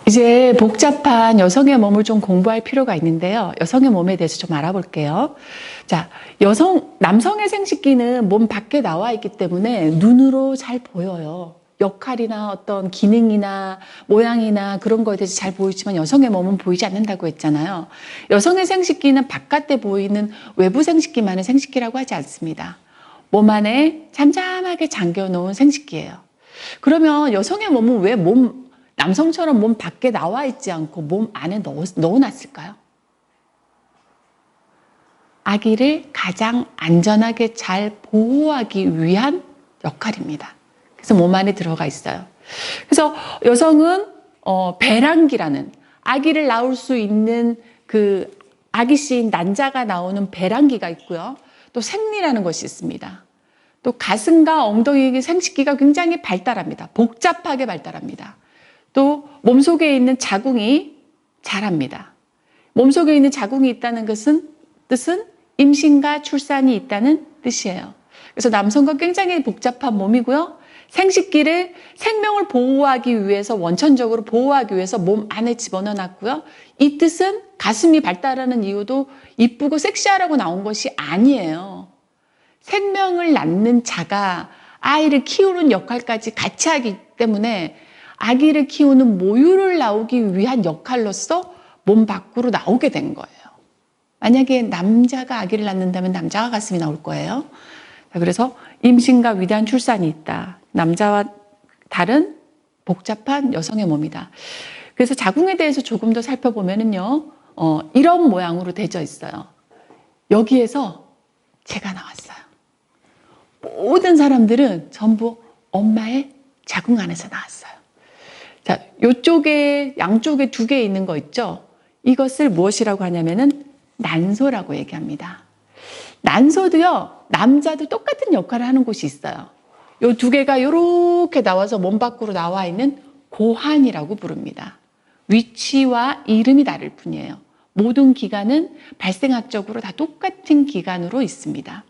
이제 복잡한 여성의 몸을 좀 공부할 필요가 있는데요. 여성의 몸에 대해서 좀 알아볼게요. 자, 남성의 생식기는 몸 밖에 나와 있기 때문에 눈으로 잘 보여요. 역할이나 어떤 기능이나 모양이나 그런 거에 대해서 잘 보이지만 여성의 몸은 보이지 않는다고 했잖아요. 여성의 생식기는 바깥에 보이는 외부 생식기만을 생식기라고 하지 않습니다. 몸 안에 잠잠하게 잠겨놓은 생식기예요. 그러면 여성의 몸은 왜 남성처럼 몸 밖에 나와 있지 않고 몸 안에 넣어놨을까요? 아기를 가장 안전하게 잘 보호하기 위한 역할입니다. 그래서 몸 안에 들어가 있어요. 그래서 여성은 배란기라는 아기를 낳을 수 있는 그 아기씨인 난자가 나오는 배란기가 있고요. 또 생리라는 것이 있습니다. 또 가슴과 엉덩이 생식기가 굉장히 발달합니다. 복잡하게 발달합니다. 또 몸속에 있는 자궁이 자랍니다. 몸속에 있는 자궁이 있다는 뜻은 임신과 출산이 있다는 뜻이에요. 그래서 남성과 굉장히 복잡한 몸이고요. 생식기를 생명을 보호하기 위해서 원천적으로 보호하기 위해서 몸 안에 집어넣어 놨고요. 이 뜻은 가슴이 발달하는 이유도 이쁘고 섹시하라고 나온 것이 아니에요. 생명을 낳는 자가 아이를 키우는 역할까지 같이 하기 때문에 아기를 키우는 모유를 나오기 위한 역할로서 몸 밖으로 나오게 된 거예요. 만약에 남자가 아기를 낳는다면 남자가 가슴이 나올 거예요. 그래서 임신과 위대한 출산이 있다. 남자와 다른 복잡한 여성의 몸이다. 그래서 자궁에 대해서 조금 더 살펴보면요. 이런 모양으로 되어 있어요. 여기에서 제가 나왔어요. 모든 사람들은 전부 엄마의 자궁 안에서 나왔어요. 자, 요쪽에 양쪽에 두 개 있는 거 있죠? 이것을 무엇이라고 하냐면은 난소라고 얘기합니다. 난소도요, 남자도 똑같은 역할을 하는 곳이 있어요. 요 두 개가 이렇게 나와서 몸 밖으로 나와 있는 고환이라고 부릅니다. 위치와 이름이 다를 뿐이에요. 모든 기관은 발생학적으로 다 똑같은 기관으로 있습니다.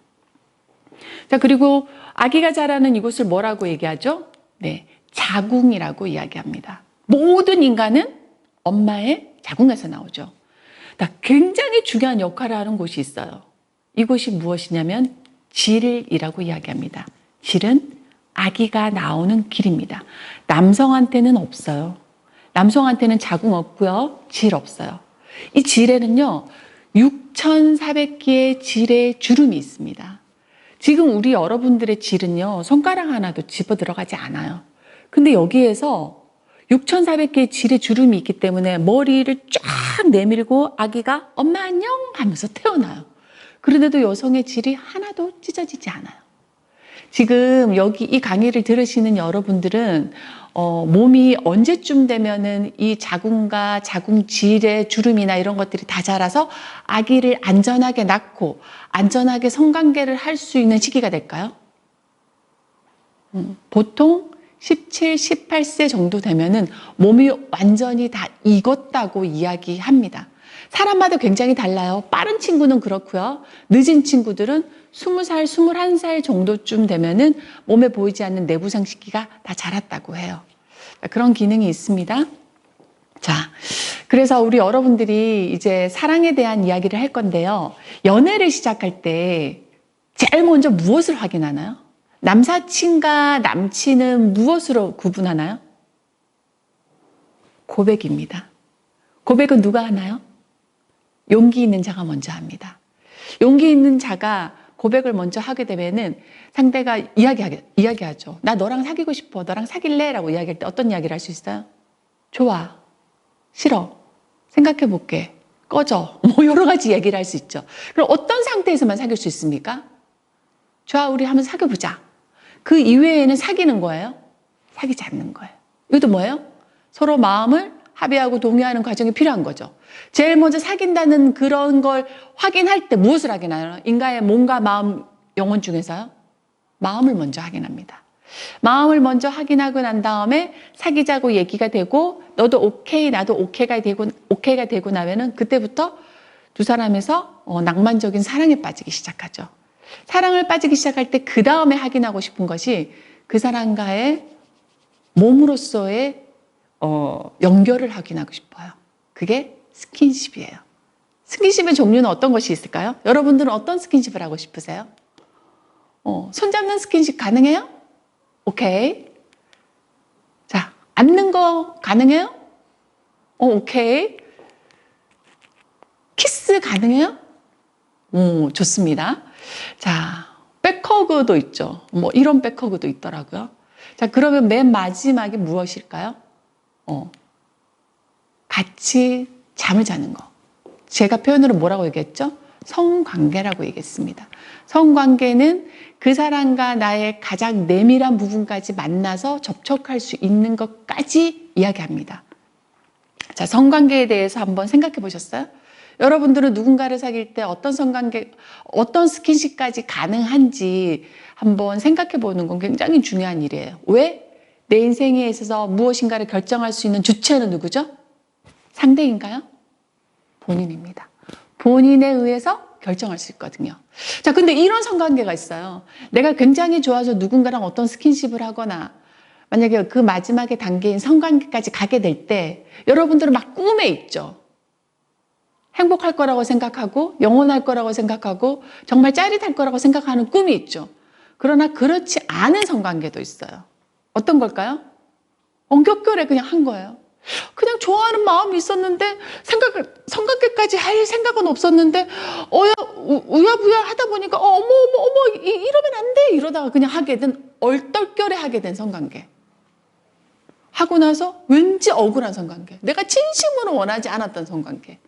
자, 그리고 아기가 자라는 이곳을 뭐라고 얘기하죠? 네, 자궁이라고 이야기합니다. 모든 인간은 엄마의 자궁에서 나오죠. 굉장히 중요한 역할을 하는 곳이 있어요. 이곳이 무엇이냐면 질이라고 이야기합니다. 질은 아기가 나오는 길입니다. 남성한테는 없어요. 남성한테는 자궁 없고요. 질 없어요. 이 질에는요, 6,400개의 질의 주름이 있습니다. 지금 우리 여러분들의 질은요, 손가락 하나도 집어 들어가지 않아요. 근데 여기에서 6,400개의 질의 주름이 있기 때문에 머리를 쫙 내밀고 아기가 엄마 안녕 하면서 태어나요. 그런데도 여성의 질이 하나도 찢어지지 않아요. 지금 여기 이 강의를 들으시는 여러분들은 몸이 언제쯤 되면은 이 자궁과 자궁질의 주름이나 이런 것들이 다 자라서 아기를 안전하게 낳고 안전하게 성관계를 할 수 있는 시기가 될까요? 보통 17, 18세 정도 되면은 몸이 완전히 다 익었다고 이야기합니다. 사람마다 굉장히 달라요. 빠른 친구는 그렇고요. 늦은 친구들은 20살, 21살 정도쯤 되면은 몸에 보이지 않는 내부 생식기가 다 자랐다고 해요. 그런 기능이 있습니다. 자, 그래서 우리 여러분들이 이제 사랑에 대한 이야기를 할 건데요. 연애를 시작할 때 제일 먼저 무엇을 확인하나요? 남사친과 남친은 무엇으로 구분하나요? 고백입니다. 고백은 누가 하나요? 용기 있는 자가 먼저 합니다. 용기 있는 자가 고백을 먼저 하게 되면은 상대가 이야기하죠. 나 너랑 사귀고 싶어. 너랑 사귈래? 라고 이야기할 때 어떤 이야기를 할 수 있어요? 좋아. 싫어. 생각해 볼게. 꺼져. 뭐 여러 가지 얘기를 할 수 있죠. 그럼 어떤 상태에서만 사귈 수 있습니까? 좋아. 우리 한번 사귀어보자. 그 이외에는 사귀는 거예요? 사귀지 않는 거예요. 이것도 뭐예요? 서로 마음을 합의하고 동의하는 과정이 필요한 거죠. 제일 먼저 사귄다는 그런 걸 확인할 때 무엇을 확인하나요? 인간의 몸과 마음, 영혼 중에서요? 마음을 먼저 확인합니다. 마음을 먼저 확인하고 난 다음에 사귀자고 얘기가 되고 너도 오케이, 나도 오케이가 되고 나면은 그때부터 두 사람에서 낭만적인 사랑에 빠지기 시작하죠. 사랑을 빠지기 시작할 때 그 다음에 확인하고 싶은 것이 그 사람과의 몸으로서의 연결을 확인하고 싶어요. 그게 스킨십이에요. 스킨십의 종류는 어떤 것이 있을까요? 여러분들은 어떤 스킨십을 하고 싶으세요? 손잡는 스킨십 가능해요? 오케이. 자, 앉는 거 가능해요? 오케이. 키스 가능해요? 좋습니다. 자, 백허그도 있죠. 뭐 이런 백허그도 있더라고요. 자, 그러면 맨 마지막에 무엇일까요? 같이 잠을 자는 거. 제가 표현으로 뭐라고 얘기했죠? 성관계라고 얘기했습니다. 성관계는 그 사람과 나의 가장 내밀한 부분까지 만나서 접촉할 수 있는 것까지 이야기합니다. 자, 성관계에 대해서 한번 생각해 보셨어요? 여러분들은 누군가를 사귈 때 어떤 성관계, 어떤 스킨십까지 가능한지 한번 생각해 보는 건 굉장히 중요한 일이에요. 왜? 내 인생에 있어서 무엇인가를 결정할 수 있는 주체는 누구죠? 상대인가요? 본인입니다. 본인에 의해서 결정할 수 있거든요. 자, 근데 이런 성관계가 있어요. 내가 굉장히 좋아서 누군가랑 어떤 스킨십을 하거나 만약에 그 마지막에 단계인 성관계까지 가게 될 때 여러분들은 막 꿈에 있죠. 행복할 거라고 생각하고 영원할 거라고 생각하고 정말 짜릿할 거라고 생각하는 꿈이 있죠. 그러나 그렇지 않은 성관계도 있어요. 어떤 걸까요? 엉겹결에 그냥 한 거예요. 그냥 좋아하는 마음이 있었는데 성관계까지 할 생각은 없었는데 우야부야 하다 보니까 어머 이러면 안 돼 이러다가 그냥 하게 된 얼떨결에 하게 된 성관계. 하고 나서 왠지 억울한 성관계. 내가 진심으로 원하지 않았던 성관계.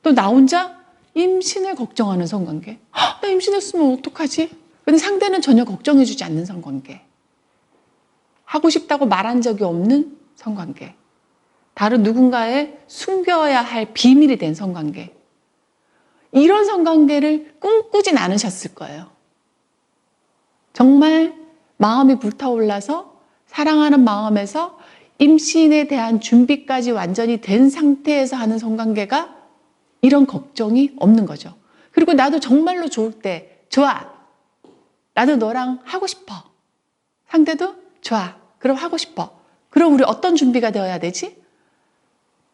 또 나 혼자 임신을 걱정하는 성관계. 나 임신했으면 어떡하지? 근데 상대는 전혀 걱정해주지 않는 성관계. 하고 싶다고 말한 적이 없는 성관계. 다른 누군가에 숨겨야 할 비밀이 된 성관계. 이런 성관계를 꿈꾸진 않으셨을 거예요. 정말 마음이 불타올라서 사랑하는 마음에서 임신에 대한 준비까지 완전히 된 상태에서 하는 성관계가 이런 걱정이 없는 거죠. 그리고 나도 정말로 좋을 때 좋아. 나도 너랑 하고 싶어. 상대도 좋아. 그럼 하고 싶어. 그럼 우리 어떤 준비가 되어야 되지?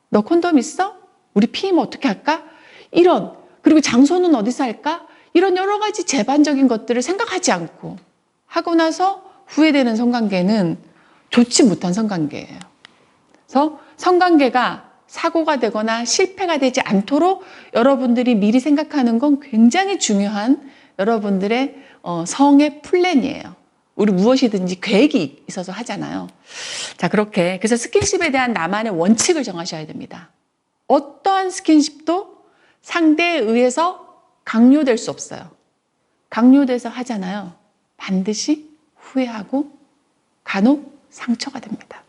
너 콘돔 있어? 우리 피임은 어떻게 할까? 이런, 그리고 장소는 어디서 할까? 이런 여러 가지 제반적인 것들을 생각하지 않고 하고 나서 후회되는 성관계는 좋지 못한 성관계예요. 그래서 성관계가 사고가 되거나 실패가 되지 않도록 여러분들이 미리 생각하는 건 굉장히 중요한 여러분들의 성의 플랜이에요. 우리 무엇이든지 계획이 있어서 하잖아요. 자, 그렇게. 그래서 스킨십에 대한 나만의 원칙을 정하셔야 됩니다. 어떠한 스킨십도 상대에 의해서 강요될 수 없어요. 강요돼서 하잖아요. 반드시 후회하고 간혹 상처가 됩니다.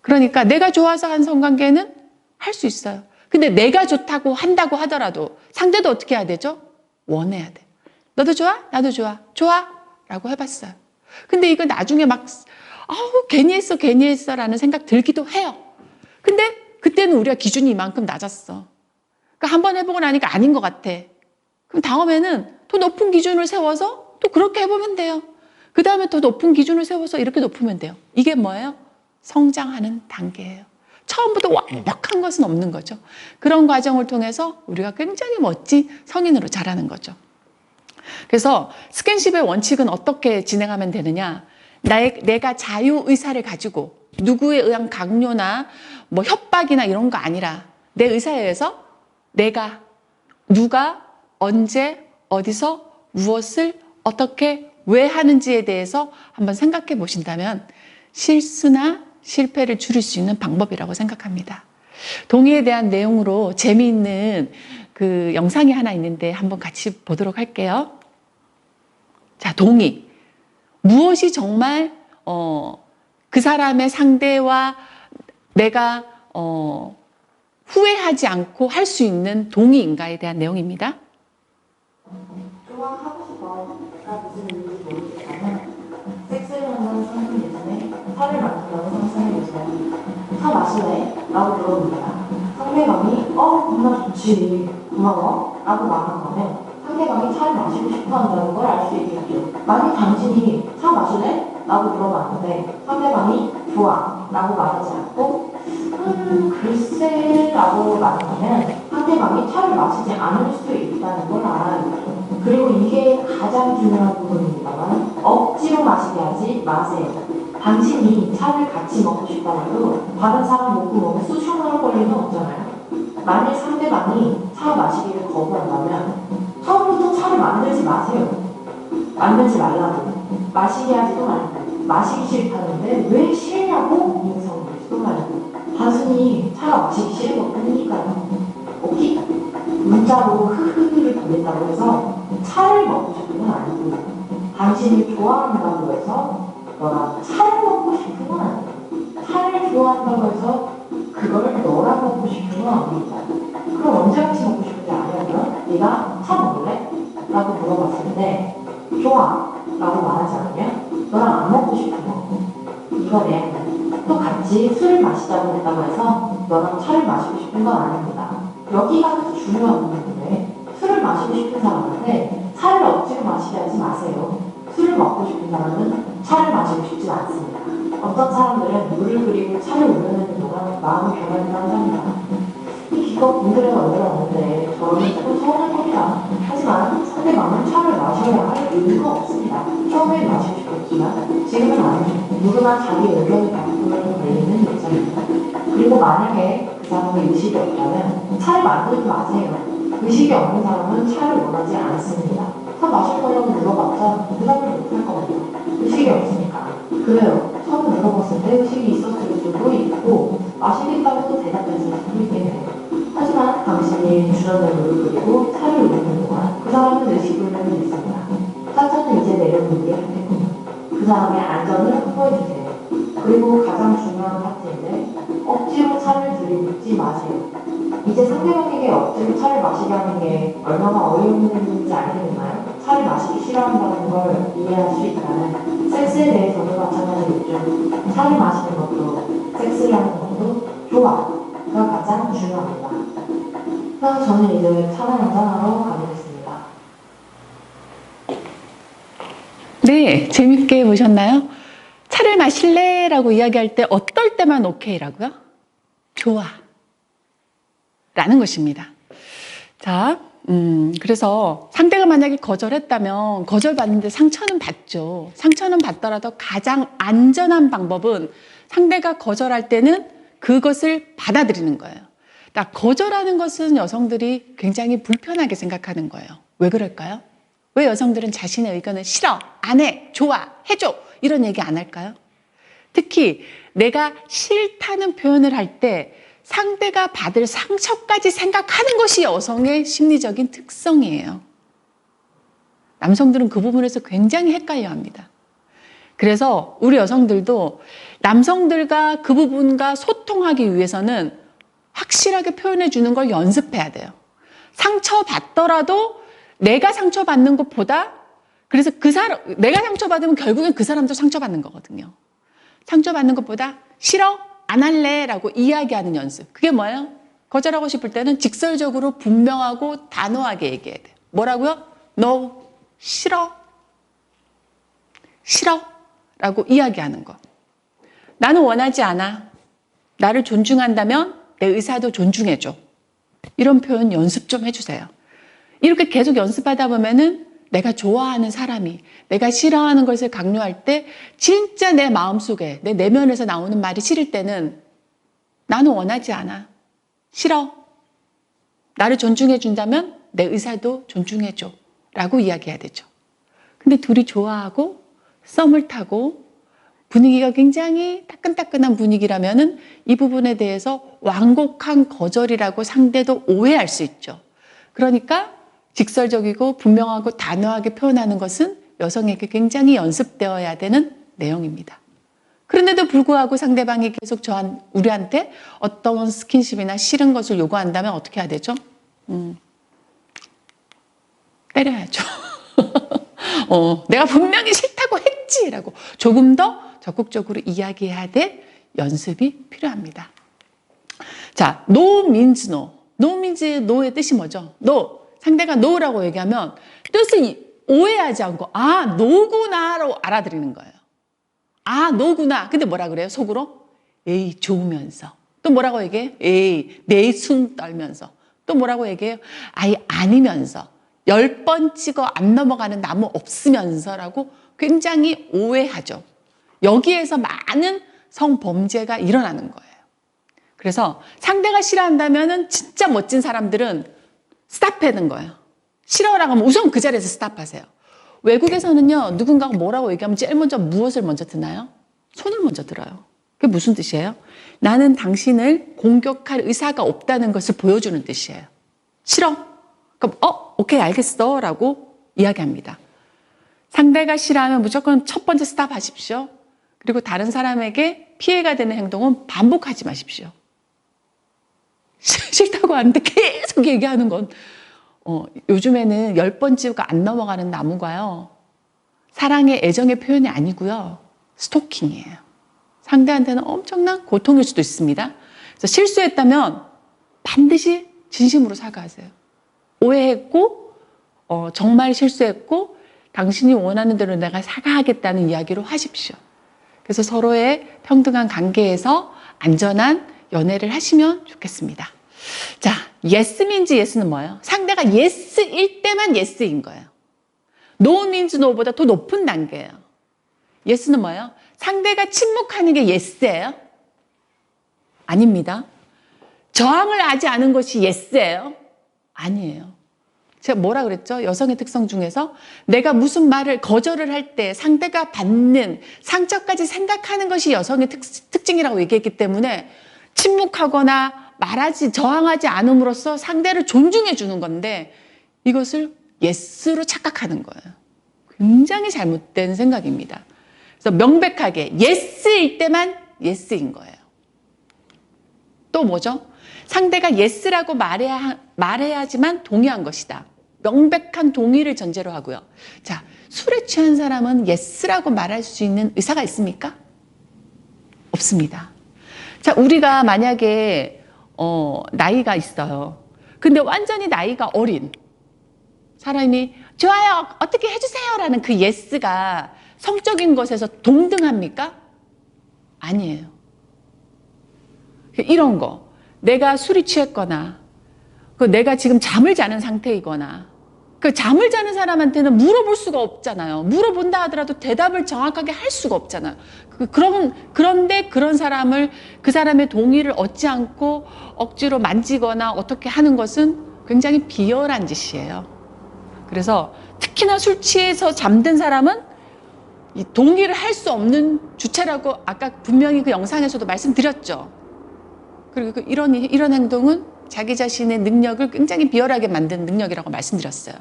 그러니까 내가 좋아서 한 성관계는 할 수 있어요. 근데 내가 좋다고 한다고 하더라도 상대도 어떻게 해야 되죠? 원해야 돼. 너도 좋아? 나도 좋아. 좋아? 라고 해봤어요. 근데 이거 나중에 막 괜히 했어 라는 생각 들기도 해요. 근데 그때는 우리가 기준이 이만큼 낮았어. 그러니까 한번 해보고 나니까 아닌 것 같아. 그럼 다음에는 더 높은 기준을 세워서 또 그렇게 해보면 돼요. 그 다음에 더 높은 기준을 세워서 이렇게 높으면 돼요. 이게 뭐예요? 성장하는 단계예요. 처음부터 완벽한 것은 없는 거죠. 그런 과정을 통해서 우리가 굉장히 멋진 성인으로 자라는 거죠. 그래서 스킨십의 원칙은 어떻게 진행하면 되느냐? 내가 자유의사를 가지고 누구에 의한 강요나 뭐 협박이나 이런 거 아니라 내 의사에 의해서 내가 누가 언제 어디서 무엇을 어떻게 왜 하는지에 대해서 한번 생각해 보신다면 실수나 실패를 줄일 수 있는 방법이라고 생각합니다. 동의에 대한 내용으로 재미있는 그 영상이 하나 있는데 한번 같이 보도록 할게요. 자, 동의. 무엇이 정말 그 사람의 상대와 내가 후회하지 않고 할 수 있는 동의인가에 대한 내용입니다. 좋아하고 싶어. 내가 무슨 이유인지 모르겠다면 섹스를 한다는 상품 예전에 살을 만든다는 상상을 예전에 사 마실래? 라고 물어봅니다. 상대방이 정말 좋지 고마워 라고 말한 거는 상대방이 차를 마시고 싶어 한다는 걸 알 수 있겠죠. 만약 당신이 차 마실래? 라고 물어봤는데 상대방이 좋아 라고 말하지 않고 글쎄라고 말하면 상대방이 차를 마시지 않을 수 있다는 걸 알아야 되죠. 그리고 이게 가장 중요한 부분입니다만 억지로 마시게 하지 마세요. 당신이 차를 같이 먹고 싶다고 다른 사람 목구멍에 수천 원을 걸 리는 없잖아요. 만일 상대방이 차 마시기를 거부한다면 처음부터 차를 만들지 마세요. 만들지 말라고. 마시게 하지도 말고. 마시기 싫다는데 왜 싫냐고 인성을지도 말고. 단순히 차가 마시기 싫은 것 뿐이니까요. 오케이? 문자로 흐흐를 보낸다고 해서 차를 먹고 싶은 건 아니고 당신이 좋아한다고 해서 너랑 차를 먹고 싶은 건 아니에요. 차를 좋아한다고 해서 그걸 너랑 먹고 싶은 건 아닙니다. 그럼 언제 같이 먹고 싶은지 아냐면 네가 차 먹을래? 라고 물어봤을 때 좋아 라고 말하지 않으면 너랑 안 먹고 싶은 거 이거네. 또 같이 술을 마시자고 했다고 해서 너랑 차를 마시고 싶은 건 아닙니다. 여기가 더 중요한 부분인데 술을 마시고 싶은 사람한테 차를 억지로 마시게 하지 마세요. 술을 먹고 싶은 사람은 차를 마시고 싶지 않습니다. 어떤 사람들은 물을 그리고 차를 우려내는 동안 마음이 변한다고 합니다. 이 기껏 분들의 얼마나 없는데 저는 조금 서운할 겁니다. 하지만 상대방은 차를 마셔야 할 이유가 없습니다. 처음에 마시고 싶었지만 지금은 아니죠. 누구나 자기 의견을 바꾸면 걸리는 입장입니다. 그리고 만약에 그 사람의 의식이 없다면 차를 만들지 마세요. 의식이 없는 사람은 차를 원하지 않습니다. 차 마실 거냐고 물어봤자 대답을 못할 겁니다. 의식이 없으니까. 그래요. 처음 물어봤을 때 의식이 있었을 수도 있고 마시겠다고도 대답했을 수도 있겠네요. 하지만 당신이 주전을 그리고 차를 우리는 동안 그 사람은 의식을 있습니다. 차차는 이제 내려놓게 할 테군요. 그 사람의 안전을 확보해주세요. 그리고 가장 중요한 파트인데 억지로 차를 들이붓지 마세요. 이제 상대방에게 억지로 차를 마시게 하는 게 얼마나 어이없는 일인지 알겠나요? 차를 마시기 싫어한다는 걸 이해할 수 있다면 섹스에 대해서도 마찬가지겠죠. 차를 마시는 것도 섹스를 하는 것도 좋아가 가장 중요합니다. 그래서 저는 이제 차를 한잔하러 가보겠습니다. 네, 재밌게 보셨나요? 차를 마실래? 라고 이야기할 때 어떨 때만 오케이라고요? 좋아. 라는 것입니다. 자, 그래서 상대가 만약에 거절했다면 거절받는데 상처는 받죠. 상처는 받더라도 가장 안전한 방법은 상대가 거절할 때는 그것을 받아들이는 거예요. 거절하는 것은 여성들이 굉장히 불편하게 생각하는 거예요. 왜 그럴까요? 왜 여성들은 자신의 의견을 싫어, 안 해, 좋아, 해줘 이런 얘기 안 할까요? 특히 내가 싫다는 표현을 할 때 상대가 받을 상처까지 생각하는 것이 여성의 심리적인 특성이에요. 남성들은 그 부분에서 굉장히 헷갈려 합니다. 그래서 우리 여성들도 남성들과 그 부분과 소통하기 위해서는 확실하게 표현해 주는 걸 연습해야 돼요. 상처받더라도 내가 상처받는 것보다 그래서 내가 상처받으면 결국엔 그 사람도 상처받는 거거든요. 상처받는 것보다 싫어? 안 할래? 라고 이야기하는 연습. 그게 뭐예요? 거절하고 싶을 때는 직설적으로 분명하고 단호하게 얘기해야 돼요. 뭐라고요? No, 싫어. 싫어. 라고 이야기하는 거. 나는 원하지 않아. 나를 존중한다면 내 의사도 존중해줘. 이런 표현 연습 좀 해주세요. 이렇게 계속 연습하다 보면은 내가 좋아하는 사람이 내가 싫어하는 것을 강요할 때 진짜 내 마음속에 내 내면에서 나오는 말이 싫을 때는 나는 원하지 않아. 싫어. 나를 존중해 준다면 내 의사도 존중해 줘. 라고 이야기해야 되죠. 근데 둘이 좋아하고 썸을 타고 분위기가 굉장히 따끈따끈한 분위기라면은 이 부분에 대해서 완곡한 거절이라고 상대도 오해할 수 있죠. 그러니까 직설적이고 분명하고 단호하게 표현하는 것은 여성에게 굉장히 연습되어야 되는 내용입니다. 그런데도 불구하고 상대방이 계속 우리한테 어떤 스킨십이나 싫은 것을 요구한다면 어떻게 해야 되죠? 때려야죠. 내가 분명히 싫다고 했지라고 조금 더 적극적으로 이야기해야 될 연습이 필요합니다. 자, no means no. no means no의 뜻이 뭐죠? no. 상대가 no라고 얘기하면 뜻을 오해하지 않고 아, no구나로 알아들이는 거예요. 아, no구나. 근데 뭐라 그래요? 속으로? 에이, 좋으면서. 또 뭐라고 얘기해요? 에이, 내숭 떨면서. 또 뭐라고 얘기해요? 아예 아니면서. 10번 찍어 안 넘어가는 나무 없으면서라고 굉장히 오해하죠. 여기에서 많은 성범죄가 일어나는 거예요. 그래서 상대가 싫어한다면은 진짜 멋진 사람들은 스탑하는 거예요. 싫어라고 하면 우선 그 자리에서 스탑하세요. 외국에서는요, 누군가가 뭐라고 얘기하면 제일 먼저 무엇을 먼저 듣나요? 손을 먼저 들어요. 그게 무슨 뜻이에요? 나는 당신을 공격할 의사가 없다는 것을 보여주는 뜻이에요. 싫어? 그럼 오케이 알겠어 라고 이야기합니다. 상대가 싫어하면 무조건 첫 번째 스탑하십시오. 그리고 다른 사람에게 피해가 되는 행동은 반복하지 마십시오. 싫다고 하는데 계속 얘기하는 건 요즘에는 10번 찍고 안 넘어가는 나무가요. 사랑의 애정의 표현이 아니고요. 스토킹이에요. 상대한테는 엄청난 고통일 수도 있습니다. 그래서 실수했다면 반드시 진심으로 사과하세요. 오해했고 정말 실수했고 당신이 원하는 대로 내가 사과하겠다는 이야기로 하십시오. 그래서 서로의 평등한 관계에서 안전한 연애를 하시면 좋겠습니다. 자, yes means yes는 뭐예요? 상대가 yes일 때만 yes인 거예요. no means no보다 더 높은 단계예요. yes는 뭐예요? 상대가 침묵하는 게 yes예요? 아닙니다. 저항을 하지 않은 것이 yes예요? 아니에요. 제가 뭐라 그랬죠? 여성의 특성 중에서 내가 무슨 말을 거절을 할 때 상대가 받는 상처까지 생각하는 것이 여성의 특징이라고 얘기했기 때문에 침묵하거나 저항하지 않음으로써 상대를 존중해 주는 건데 이것을 yes로 착각하는 거예요. 굉장히 잘못된 생각입니다. 그래서 명백하게 yes일 때만 yes인 거예요. 또 뭐죠? 상대가 yes라고 말해야지만 동의한 것이다. 명백한 동의를 전제로 하고요. 자, 술에 취한 사람은 yes라고 말할 수 있는 의사가 있습니까? 없습니다. 자, 우리가 만약에 나이가 있어요. 근데 완전히 나이가 어린 사람이 좋아요, 어떻게 해주세요 라는 그 yes가 성적인 것에서 동등합니까? 아니에요. 이런 거, 내가 술이 취했거나 내가 지금 잠을 자는 상태이거나 그 잠을 자는 사람한테는 물어볼 수가 없잖아요. 물어본다 하더라도 대답을 정확하게 할 수가 없잖아요. 그런데 그런 사람을 그 사람의 동의를 얻지 않고 억지로 만지거나 어떻게 하는 것은 굉장히 비열한 짓이에요. 그래서 특히나 술 취해서 잠든 사람은 이 동의를 할 수 없는 주체라고 아까 분명히 그 영상에서도 말씀드렸죠. 그리고 이런 행동은 자기 자신의 능력을 굉장히 비열하게 만드는 능력이라고 말씀드렸어요.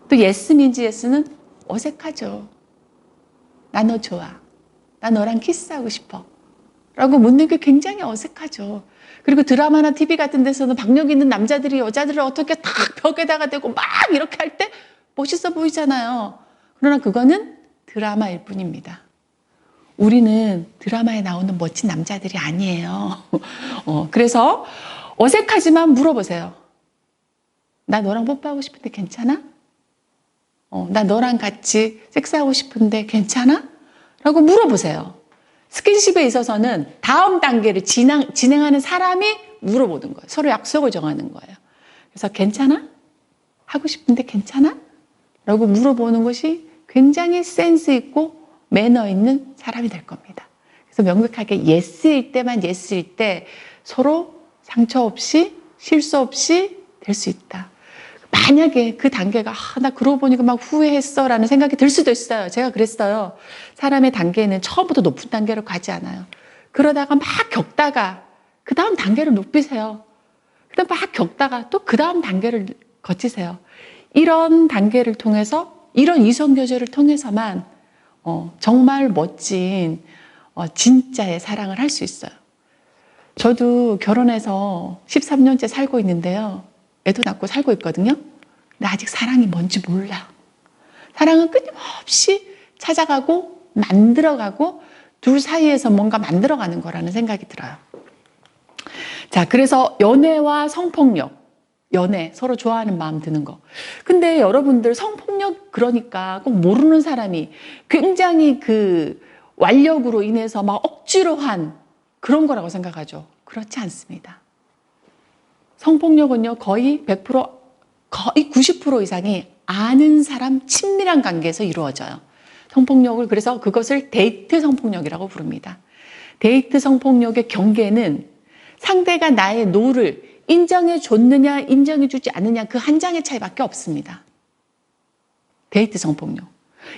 또 yes means yes는 어색하죠. 나 너 좋아. 나 너랑 키스하고 싶어. 라고 묻는 게 굉장히 어색하죠. 그리고 드라마나 TV 같은 데서는 박력 있는 남자들이 여자들을 어떻게 탁 벽에다가 대고 막 이렇게 할 때 멋있어 보이잖아요. 그러나 그거는 드라마일 뿐입니다. 우리는 드라마에 나오는 멋진 남자들이 아니에요. 그래서 어색하지만 물어보세요. 나 너랑 뽀뽀하고 싶은데 괜찮아? 나 너랑 같이 섹스하고 싶은데 괜찮아? 라고 물어보세요. 스킨십에 있어서는 다음 단계를 진행하는 사람이 물어보는 거예요. 서로 약속을 정하는 거예요. 그래서 괜찮아? 하고 싶은데 괜찮아? 라고 물어보는 것이 굉장히 센스 있고 매너 있는 사람이 될 겁니다. 그래서 명백하게 yes일 때만 yes일 때 서로 상처 없이 실수 없이 될 수 있다. 만약에 그 단계가 나 그러고 보니까 막 후회했어 라는 생각이 들 수도 있어요. 제가 그랬어요. 사람의 단계는 처음부터 높은 단계로 가지 않아요. 그러다가 막 겪다가 그 다음 단계를 높이세요. 그다음 막 겪다가 또 그 다음 단계를 거치세요. 이런 단계를 통해서 이런 이성교제를 통해서만 정말 멋진 진짜의 사랑을 할 수 있어요. 저도 결혼해서 13년째 살고 있는데요. 애도 낳고 살고 있거든요. 근데 아직 사랑이 뭔지 몰라. 사랑은 끊임없이 찾아가고 만들어가고 둘 사이에서 뭔가 만들어가는 거라는 생각이 들어요. 자, 그래서 연애와 성폭력, 연애, 서로 좋아하는 마음 드는 거. 근데 여러분들 성폭력 그러니까 꼭 모르는 사람이 굉장히 그 완력으로 인해서 막 억지로 한 그런 거라고 생각하죠. 그렇지 않습니다. 성폭력은요, 거의 100%, 거의 90% 이상이 아는 사람 친밀한 관계에서 이루어져요. 성폭력을, 그래서 그것을 데이트 성폭력이라고 부릅니다. 데이트 성폭력의 경계는 상대가 나의 노를 인정해 줬느냐, 인정해 주지 않느냐, 그 한 장의 차이밖에 없습니다. 데이트 성폭력.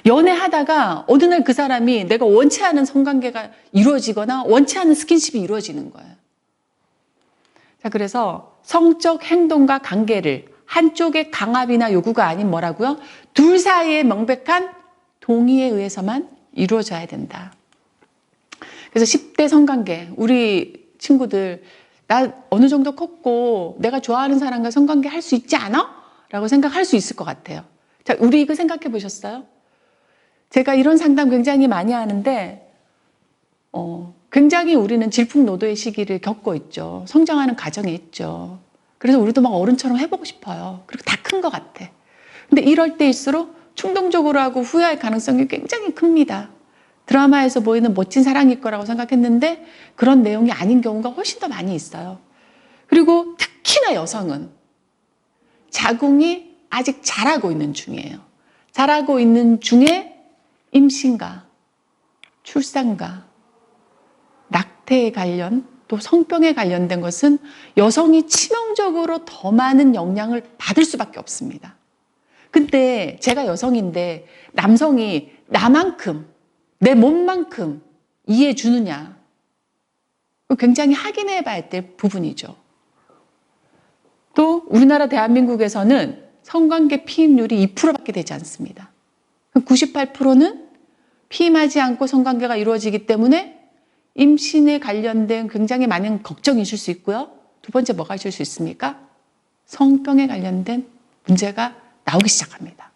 연애하다가 어느 날 그 사람이 내가 원치 않은 성관계가 이루어지거나 원치 않은 스킨십이 이루어지는 거예요. 자, 그래서 성적 행동과 관계를 한쪽의 강압이나 요구가 아닌 뭐라고요? 둘 사이의 명백한 동의에 의해서만 이루어져야 된다. 그래서 10대 성관계, 우리 친구들, 나 어느 정도 컸고 내가 좋아하는 사람과 성관계 할 수 있지 않아? 라고 생각할 수 있을 것 같아요. 자, 우리 이거 생각해 보셨어요? 제가 이런 상담 굉장히 많이 하는데 굉장히 우리는 질풍노도의 시기를 겪고 있죠. 성장하는 과정에 있죠. 그래서 우리도 막 어른처럼 해보고 싶어요. 그리고 다 큰 것 같아. 근데 이럴 때일수록 충동적으로 하고 후회할 가능성이 굉장히 큽니다. 드라마에서 보이는 멋진 사랑일 거라고 생각했는데 그런 내용이 아닌 경우가 훨씬 더 많이 있어요. 그리고 특히나 여성은 자궁이 아직 자라고 있는 중이에요. 자라고 있는 중에 임신과 출산과 낙태에 관련 또 성병에 관련된 것은 여성이 치명적으로 더 많은 영향을 받을 수밖에 없습니다. 근데 제가 여성인데 남성이 나만큼 내 몸만큼 이해해 주느냐, 굉장히 확인해 봐야 될 부분이죠. 또 우리나라 대한민국에서는 성관계 피임률이 2%밖에 되지 않습니다. 98%는 피임하지 않고 성관계가 이루어지기 때문에 임신에 관련된 굉장히 많은 걱정이 있을 수 있고요. 두 번째 뭐가 있을 수 있습니까? 성병에 관련된 문제가 나오기 시작합니다.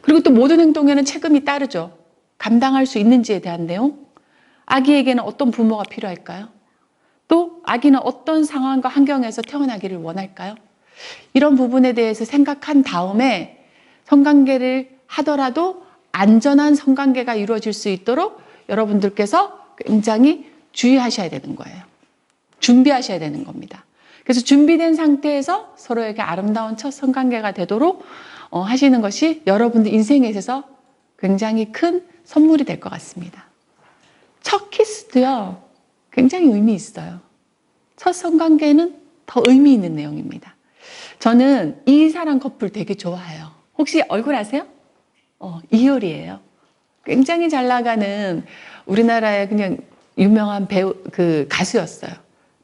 그리고 또 모든 행동에는 책임이 따르죠. 감당할 수 있는지에 대한 내용. 아기에게는 어떤 부모가 필요할까요? 또 아기는 어떤 상황과 환경에서 태어나기를 원할까요? 이런 부분에 대해서 생각한 다음에 성관계를 하더라도 안전한 성관계가 이루어질 수 있도록 여러분들께서 굉장히 주의하셔야 되는 거예요. 준비하셔야 되는 겁니다. 그래서 준비된 상태에서 서로에게 아름다운 첫 성관계가 되도록 하시는 것이 여러분들 인생에 있어서 굉장히 큰 선물이 될 것 같습니다. 첫 키스도요, 굉장히 의미 있어요. 첫 성관계는 더 의미 있는 내용입니다. 저는 이사랑 커플 되게 좋아해요. 혹시 얼굴 아세요? 이효리예요. 굉장히 잘 나가는 우리나라의 그냥 유명한 배우, 가수였어요.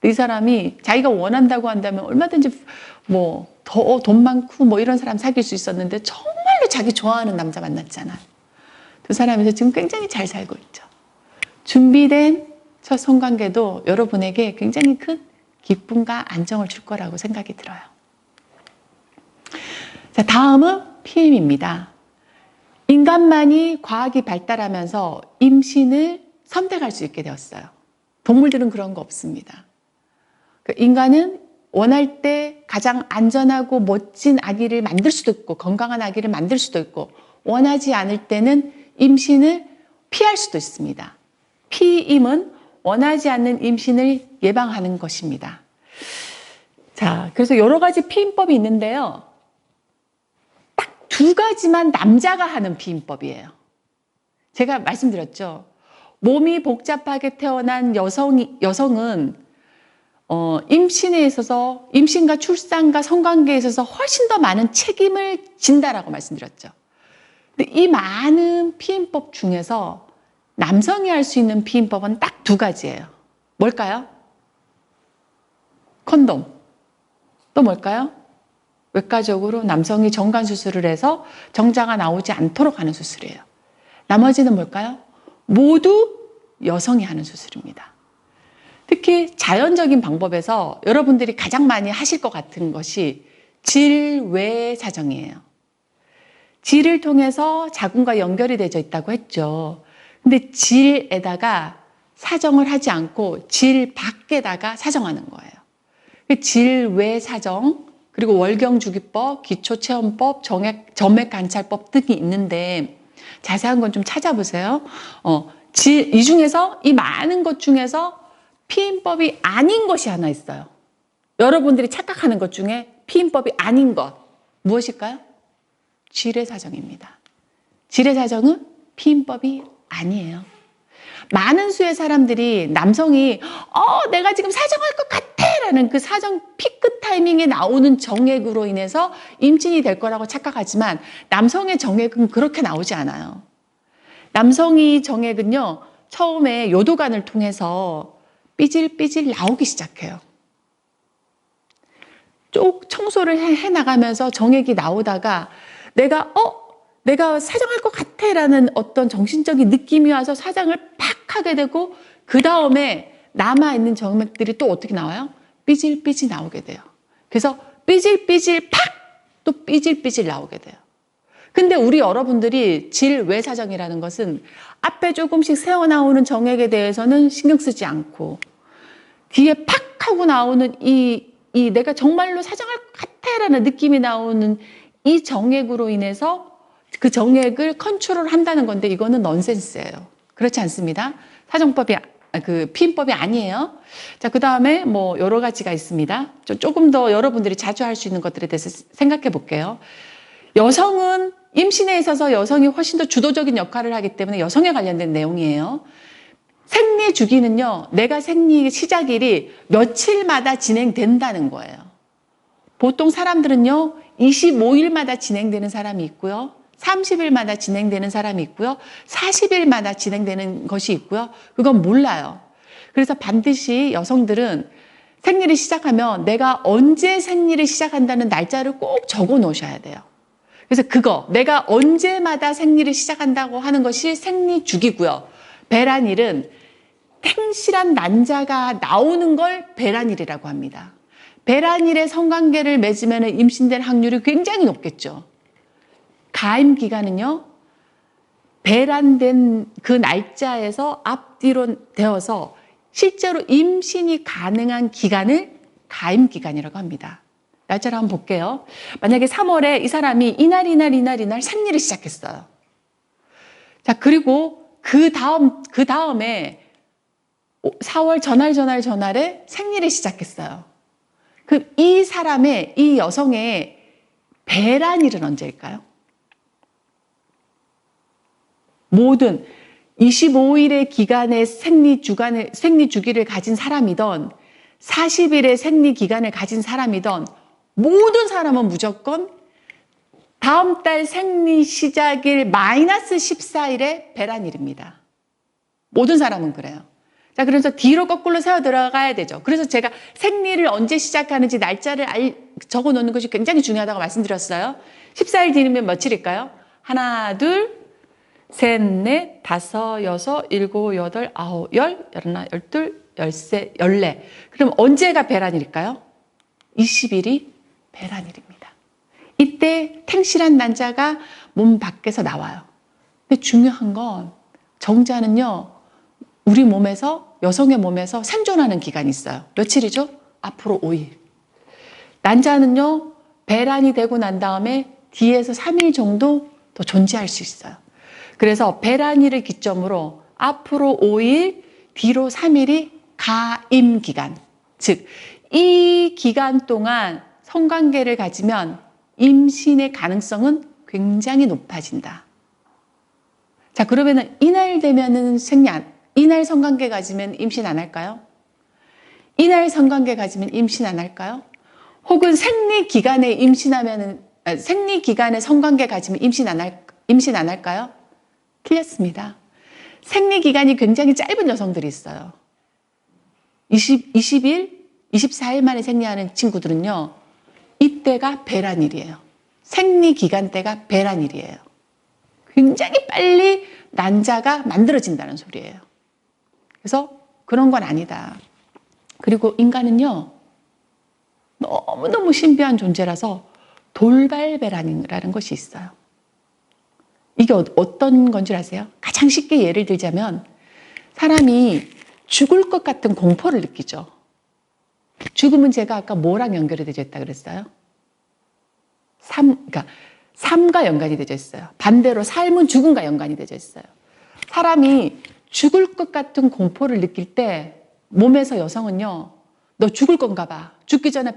이 사람이 자기가 원한다고 한다면 얼마든지 뭐 더 돈 많고 뭐 이런 사람 사귈 수 있었는데 정말로 자기 좋아하는 남자 만났잖아요. 두 사람에서 지금 굉장히 잘 살고 있죠. 준비된 첫 성관계도 여러분에게 굉장히 큰 기쁨과 안정을 줄 거라고 생각이 들어요. 자, 다음은 피임입니다. 인간만이 과학이 발달하면서 임신을 선택할 수 있게 되었어요. 동물들은 그런 거 없습니다. 인간은 원할 때 가장 안전하고 멋진 아기를 만들 수도 있고 건강한 아기를 만들 수도 있고 원하지 않을 때는 임신을 피할 수도 있습니다. 피임은 원하지 않는 임신을 예방하는 것입니다. 자, 그래서 여러 가지 피임법이 있는데요. 딱 두 가지만 남자가 하는 피임법이에요. 제가 말씀드렸죠. 몸이 복잡하게 태어난 여성은 임신에 있어서 임신과 출산과 성관계에 있어서 훨씬 더 많은 책임을 진다라고 말씀드렸죠. 근데 이 많은 피임법 중에서 남성이 할 수 있는 피임법은 딱 두 가지예요. 뭘까요? 콘돔. 또 뭘까요? 외과적으로 남성이 정관 수술을 해서 정자가 나오지 않도록 하는 수술이에요. 나머지는 뭘까요? 모두 여성이 하는 수술입니다. 특히 자연적인 방법에서 여러분들이 가장 많이 하실 것 같은 것이 질외 사정이에요. 질을 통해서 자궁과 연결이 되어 있다고 했죠. 근데 질에다가 사정을 하지 않고 질 밖에다가 사정하는 거예요. 질외 사정, 그리고 월경주기법, 기초체험법, 점액관찰법 등이 있는데 자세한 건 좀 찾아보세요. 이 중에서 이 많은 것 중에서 피임법이 아닌 것이 하나 있어요. 여러분들이 착각하는 것 중에 피임법이 아닌 것 무엇일까요? 지뢰사정입니다. 지뢰사정은 피임법이 아니에요. 많은 수의 사람들이 남성이 내가 지금 사정할 것 같아 라는 그 사정 피크 타이밍에 나오는 정액으로 인해서 임신이 될 거라고 착각하지만 남성의 정액은 그렇게 나오지 않아요. 남성의 정액은요, 처음에 요도관을 통해서 삐질삐질 나오기 시작해요. 쭉 청소를 해 나가면서 정액이 나오다가 내가 사정할 것 같아 라는 어떤 정신적인 느낌이 와서 사정을 팍 하게 되고 그 다음에 남아있는 정액들이 또 어떻게 나와요? 삐질삐질 나오게 돼요. 그래서 삐질삐질 팍 또 삐질삐질 나오게 돼요. 근데 우리 여러분들이 질외사정이라는 것은 앞에 조금씩 새어나오는 정액에 대해서는 신경 쓰지 않고 뒤에 팍 하고 나오는 이 내가 정말로 사정할 것 같아라는 느낌이 나오는 이 정액으로 인해서 그 정액을 컨트롤 한다는 건데 이거는 넌센스예요. 그렇지 않습니다. 사정법이 피임법이 아니에요. 자, 그 다음에 뭐 여러 가지가 있습니다. 조금 더 여러분들이 자주 할 수 있는 것들에 대해서 생각해 볼게요. 여성은 임신에 있어서 여성이 훨씬 더 주도적인 역할을 하기 때문에 여성에 관련된 내용이에요. 생리 주기는요, 내가 생리 시작일이 며칠마다 진행된다는 거예요. 보통 사람들은요, 25일마다 진행되는 사람이 있고요, 30일마다 진행되는 사람이 있고요, 40일마다 진행되는 것이 있고요. 그건 몰라요. 그래서 반드시 여성들은 생리를 시작하면 내가 언제 생리를 시작한다는 날짜를 꼭 적어 놓으셔야 돼요. 그래서 내가 언제마다 생리를 시작한다고 하는 것이 생리 주기고요. 배란일은 탱실한 난자가 나오는 걸 배란일이라고 합니다. 배란일에 성관계를 맺으면 임신될 확률이 굉장히 높겠죠. 가임 기간은요, 배란된 그 날짜에서 앞뒤로 되어서 실제로 임신이 가능한 기간을 가임 기간이라고 합니다. 날짜를 한번 볼게요. 만약에 3월에 이 사람이 이날 생리를 시작했어요. 자, 그리고 그 다음에 4월 전날에 생리를 시작했어요. 이 여성의 배란일은 언제일까요? 모든 25일의 기간의 생리 주기를 가진 사람이든 40일의 생리 기간을 가진 사람이든 모든 사람은 무조건 다음 달 생리 시작일 마이너스 14일의 배란일입니다. 모든 사람은 그래요. 자, 그래서 뒤로 거꾸로 세워 들어가야 되죠. 그래서 제가 생리를 언제 시작하는지 날짜를 적어 놓는 것이 굉장히 중요하다고 말씀드렸어요. 14일 뒤면 며칠일까요? 하나, 둘, 셋, 넷, 다섯, 여섯, 일곱, 여덟, 아홉, 열, 열하나, 열둘, 열세, 열네. 그럼 언제가 배란일일까요? 20일이 배란일입니다. 이때 탱실한 난자가 몸 밖에서 나와요. 근데 중요한 건 정자는요, 우리 몸에서, 여성의 몸에서 생존하는 기간이 있어요. 며칠이죠? 앞으로 5일. 난자는요, 배란이 되고 난 다음에 뒤에서 3일 정도 더 존재할 수 있어요. 그래서 배란일을 기점으로 앞으로 5일, 뒤로 3일이 가임 기간. 즉, 이 기간 동안 성관계를 가지면 임신의 가능성은 굉장히 높아진다. 자, 그러면은 이날 되면은 이날 성관계 가지면 임신 안 할까요? 이날 성관계 가지면 임신 안 할까요? 혹은 생리 기간에 성관계 가지면 임신 안 할까요? 틀렸습니다. 생리 기간이 굉장히 짧은 여성들이 있어요. 20일, 24일 만에 생리하는 친구들은요, 이때가 배란일이에요. 생리 기간 때가 배란일이에요. 굉장히 빨리 난자가 만들어진다는 소리예요. 그래서 그런 건 아니다. 그리고 인간은요, 너무너무 신비한 존재라서 돌발배란이라는 것이 있어요. 이게 어떤 건지 아세요? 가장 쉽게 예를 들자면 사람이 죽을 것 같은 공포를 느끼죠. 죽음은 제가 아까 뭐랑 연결이 되어 있다 그랬어요? 그러니까 삶과 연관이 되어 있어요. 반대로 삶은 죽음과 연관이 되어 있어요. 사람이 죽을 것 같은 공포를 느낄 때 몸에서 여성은요, 너 죽을 건가 봐. 죽기 전에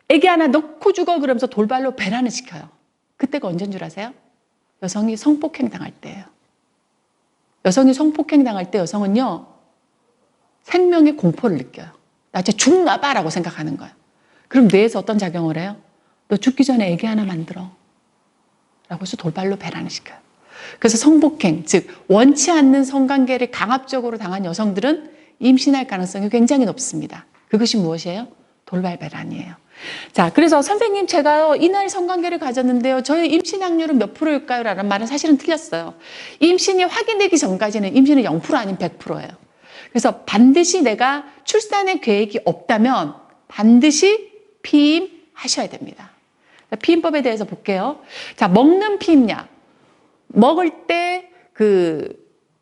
애기 하나 넣고 죽어 그러면서 돌발로 배란을 시켜요. 그때가 언제인 줄 아세요? 여성이 성폭행 당할 때예요. 여성이 성폭행 당할 때 여성은요, 생명의 공포를 느껴요. 나 진짜 죽나 봐 라고 생각하는 거예요. 그럼 뇌에서 어떤 작용을 해요? 너 죽기 전에 애기 하나 만들어 라고 해서 돌발로 배란을 시켜요. 그래서 성폭행, 즉 원치 않는 성관계를 강압적으로 당한 여성들은 임신할 가능성이 굉장히 높습니다. 그것이 무엇이에요? 돌발 배란이에요. 자, 그래서 선생님 제가요 이날 성관계를 가졌는데요, 저의 임신 확률은 몇 프로일까요? 라는 말은 사실은 틀렸어요. 임신이 확인되기 전까지는 임신은 0% 아닌 100%예요. 그래서 반드시 내가 출산의 계획이 없다면 반드시 피임하셔야 됩니다. 피임법에 대해서 볼게요. 자, 먹는 피임약. 먹을 때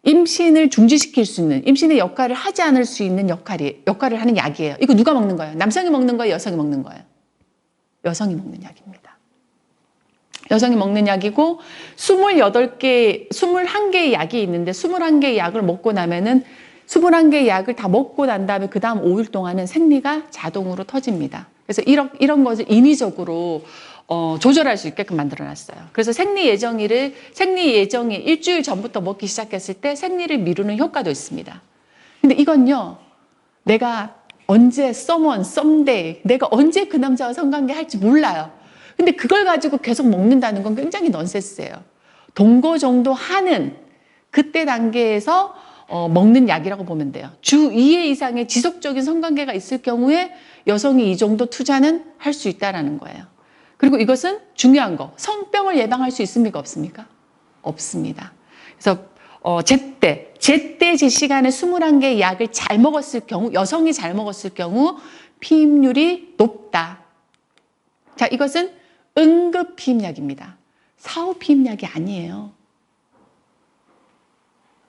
임신을 중지시킬 수 있는, 임신의 역할을 하지 않을 수 있는 역할을 하는 약이에요. 이거 누가 먹는 거예요? 남성이 먹는 거예요? 여성이 먹는 거예요? 여성이 먹는 약입니다. 여성이 먹는 약이고, 21개의 약이 있는데, 21개의 약을 먹고 나면은, 21개의 약을 다 먹고 난 다음에 그 다음 5일 동안은 생리가 자동으로 터집니다. 그래서 이런 것을 인위적으로 조절할 수 있게끔 만들어 놨어요. 그래서 생리 예정이 일주일 전부터 먹기 시작했을 때 생리를 미루는 효과도 있습니다. 근데 이건요, 내가 언제 someday, 내가 언제 그 남자와 성관계 할지 몰라요. 근데 그걸 가지고 계속 먹는다는 건 굉장히 넌센스예요. 동거 정도 하는 그때 단계에서 먹는 약이라고 보면 돼요. 주 2회 이상의 지속적인 성관계가 있을 경우에 여성이 이 정도 투자는 할 수 있다는 거예요. 그리고 이것은 중요한 거, 성병을 예방할 수 있습니까? 없습니까? 없습니다. 그래서 제때 시간에 21개의 약을 잘 먹었을 경우, 여성이 잘 먹었을 경우 피임률이 높다. 자, 이것은 응급 피임약입니다. 사후 피임약이 아니에요.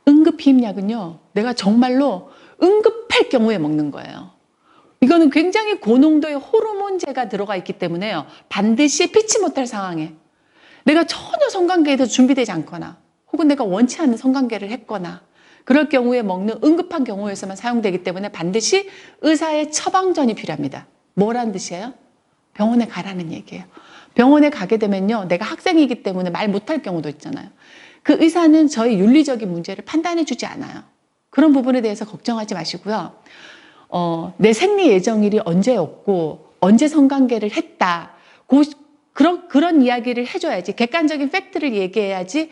응급 피임약은요, 내가 정말로 응급할 경우에 먹는 거예요. 이거는 굉장히 고농도의 호르몬제가 들어가 있기 때문에요, 반드시 피치 못할 상황에 내가 전혀 성관계에 대해서 준비되지 않거나 혹은 내가 원치 않는 성관계를 했거나 그럴 경우에 먹는 응급한 경우에서만 사용되기 때문에 반드시 의사의 처방전이 필요합니다. 뭐라는 뜻이에요? 병원에 가라는 얘기예요. 병원에 가게 되면요, 내가 학생이기 때문에 말 못할 경우도 있잖아요. 그 의사는 저의 윤리적인 문제를 판단해 주지 않아요. 그런 부분에 대해서 걱정하지 마시고요. 내 생리 예정일이 언제였고 언제 성관계를 했다, 그런 이야기를 해줘야지, 객관적인 팩트를 얘기해야지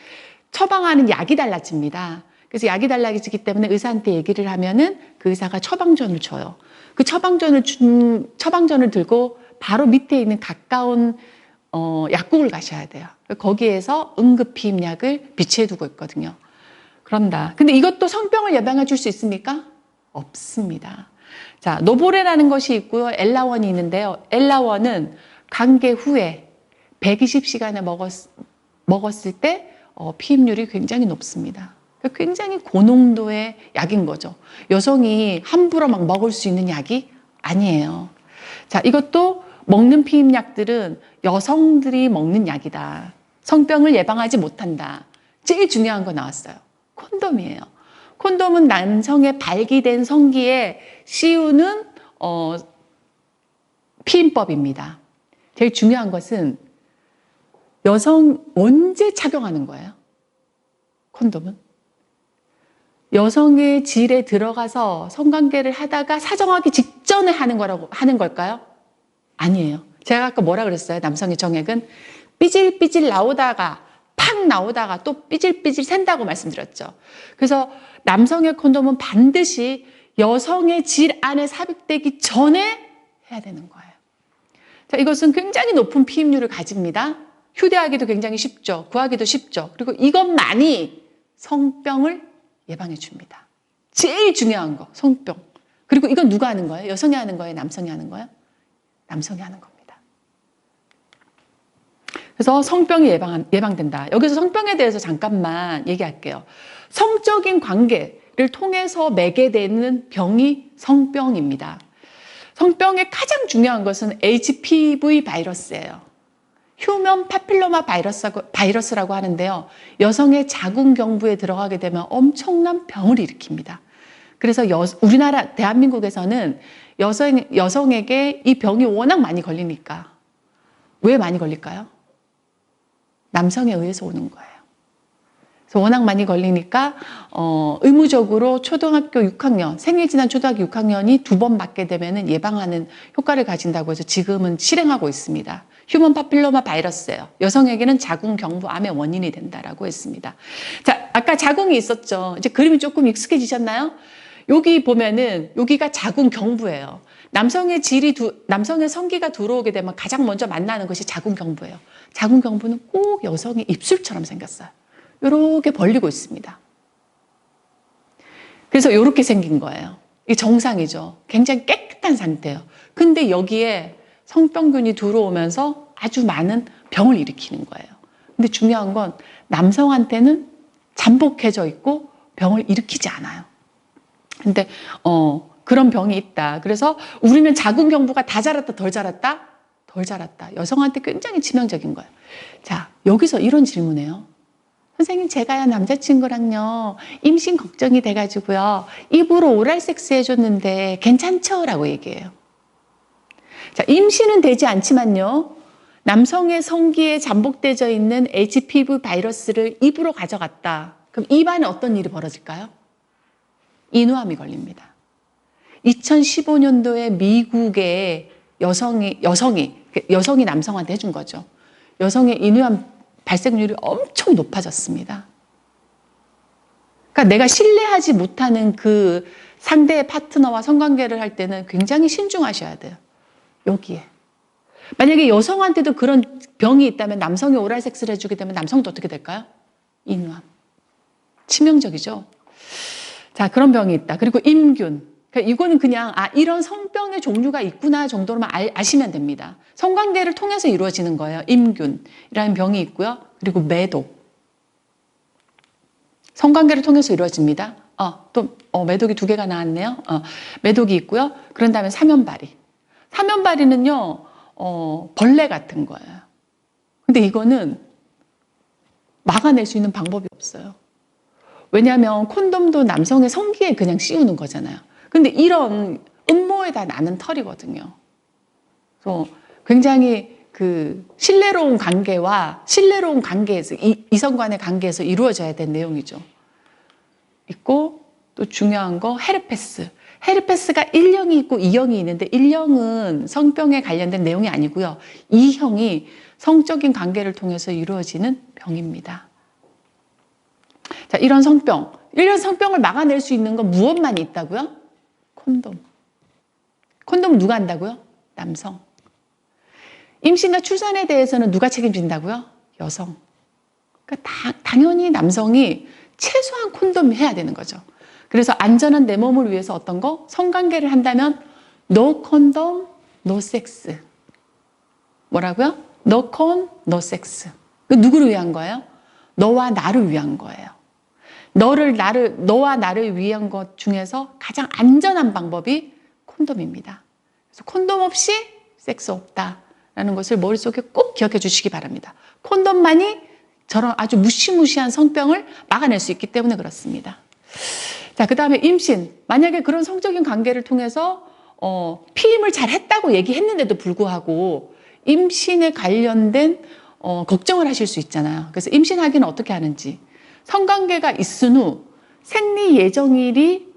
처방하는 약이 달라집니다. 그래서 약이 달라지기 때문에 의사한테 얘기를 하면은 그 의사가 처방전을 줘요. 그 처방전을 들고 바로 밑에 있는 가까운 약국을 가셔야 돼요. 거기에서 응급 피임약을 비치해 두고 있거든요. 그런다. 근데 이것도 성병을 예방해 줄 수 있습니까? 없습니다. 자, 노보레라는 것이 있고요, 엘라원이 있는데요. 엘라원은 관계 후에 120시간을 먹었을 때 피임률이 굉장히 높습니다. 굉장히 고농도의 약인 거죠. 여성이 함부로 막 먹을 수 있는 약이 아니에요. 자, 이것도 먹는 피임약들은 여성들이 먹는 약이다. 성병을 예방하지 못한다. 제일 중요한 거 나왔어요. 콘돔이에요. 콘돔은 남성의 발기된 성기에 씌우는 피임법입니다. 제일 중요한 것은 여성 언제 착용하는 거예요? 콘돔은 여성의 질에 들어가서 성관계를 하다가 사정하기 직전에 하는 걸까요? 아니에요. 제가 아까 뭐라 그랬어요? 남성의 정액은 삐질삐질 나오다가 팍 나오다가 또 삐질삐질 샌다고 말씀드렸죠. 그래서 남성의 콘돔은 반드시 여성의 질 안에 삽입되기 전에 해야 되는 거예요. 자, 이것은 굉장히 높은 피임률을 가집니다. 휴대하기도 굉장히 쉽죠. 구하기도 쉽죠. 그리고 이것만이 성병을 예방해 줍니다. 제일 중요한 거, 성병. 그리고 이건 누가 하는 거예요? 여성이 하는 거예요? 남성이 하는 거예요? 남성이 하는 겁니다. 그래서 성병이 예방된다. 여기서 성병에 대해서 잠깐만 얘기할게요. 성적인 관계를 통해서 매개되는 병이 성병입니다. 성병의 가장 중요한 것은 HPV 바이러스예요. 휴먼 파필로마 바이러스라고 하는데요. 여성의 자궁경부에 들어가게 되면 엄청난 병을 일으킵니다. 그래서 우리나라 대한민국에서는 여성에게 이 병이 워낙 많이 걸리니까 왜 많이 걸릴까요? 남성에 의해서 오는 거예요. 그래서 워낙 많이 걸리니까 의무적으로 초등학교 6학년, 생일 지난 초등학교 6학년이 2번 맞게 되면 예방하는 효과를 가진다고 해서 지금은 실행하고 있습니다. 휴먼 파필로마 바이러스예요. 여성에게는 자궁경부암의 원인이 된다라고 했습니다. 자, 아까 자궁이 있었죠. 이제 그림이 조금 익숙해지셨나요? 여기 보면은 여기가 자궁경부예요. 남성의 성기가 들어오게 되면 가장 먼저 만나는 것이 자궁경부예요. 자궁경부는 꼭 여성의 입술처럼 생겼어요. 이렇게 벌리고 있습니다. 그래서 이렇게 생긴 거예요. 이게 정상이죠. 굉장히 깨끗한 상태예요. 근데 여기에 성병균이 들어오면서 아주 많은 병을 일으키는 거예요. 근데 중요한 건 남성한테는 잠복해져 있고 병을 일으키지 않아요. 근데 그런 병이 있다. 그래서 우리는 자궁경부가 다 자랐다, 덜 자랐다? 덜 자랐다. 여성한테 굉장히 치명적인 거예요. 자, 여기서 이런 질문이에요. 선생님, 제가요 남자친구랑요 임신 걱정이 돼가지고요 입으로 오랄 섹스 해줬는데 괜찮죠? 라고 얘기해요. 자, 임신은 되지 않지만요 남성의 성기에 잠복되어 있는 HPV 바이러스를 입으로 가져갔다. 그럼 입안에 어떤 일이 벌어질까요? 인후암이 걸립니다. 2015년도에 미국의 여성이 남성한테 해준 거죠. 여성의 인후암 발생률이 엄청 높아졌습니다. 그러니까 내가 신뢰하지 못하는 그 상대의 파트너와 성관계를 할 때는 굉장히 신중하셔야 돼요. 여기에. 만약에 여성한테도 그런 병이 있다면 남성이 오랄 섹스를 해주게 되면 남성도 어떻게 될까요? 인후암. 치명적이죠. 자, 그런 병이 있다. 그리고 임균. 그러니까 이거는 그냥 이런 성병의 종류가 있구나 정도로만 아시면 됩니다. 성관계를 통해서 이루어지는 거예요. 임균이라는 병이 있고요. 그리고 매독. 성관계를 통해서 이루어집니다. 매독이 2개가 나왔네요. 매독이 있고요. 그런 다음에 사면발이. 사면발이는요, 벌레 같은 거예요. 근데 이거는 막아낼 수 있는 방법이 없어요. 왜냐하면 콘돔도 남성의 성기에 그냥 씌우는 거잖아요. 근데 이런 음모에다 나는 털이거든요. 그래서 굉장히 신뢰로운 관계에서 이성 간의 관계에서 이루어져야 될 내용이죠. 있고 또 중요한 거 헤르페스. 헤르페스가 1형이 있고 2형이 있는데 1형은 성병에 관련된 내용이 아니고요. 2형이 성적인 관계를 통해서 이루어지는 병입니다. 자, 이런 성병을 막아낼 수 있는 건 무엇만 있다고요? 콘돔. 콘돔 누가 한다고요? 남성. 임신과 출산에 대해서는 누가 책임진다고요? 여성. 그러니까 당연히 남성이 최소한 콘돔 해야 되는 거죠. 그래서 안전한 내 몸을 위해서 어떤 거? 성관계를 한다면 no condom, no sex. 뭐라고요? no con, no sex. 그 누구를 위한 거예요? 너와 나를 위한 거예요. 너와 나를 위한 것 중에서 가장 안전한 방법이 콘돔입니다. 그래서 콘돔 없이 섹스 없다라는 것을 머릿속에 꼭 기억해 주시기 바랍니다. 콘돔만이 저런 아주 무시무시한 성병을 막아낼 수 있기 때문에 그렇습니다. 자, 그 다음에 임신. 만약에 그런 성적인 관계를 통해서 피임을 잘 했다고 얘기했는데도 불구하고 임신에 관련된 걱정을 하실 수 있잖아요. 그래서 임신하기는 어떻게 하는지. 성관계가 있은 후 생리 예정일이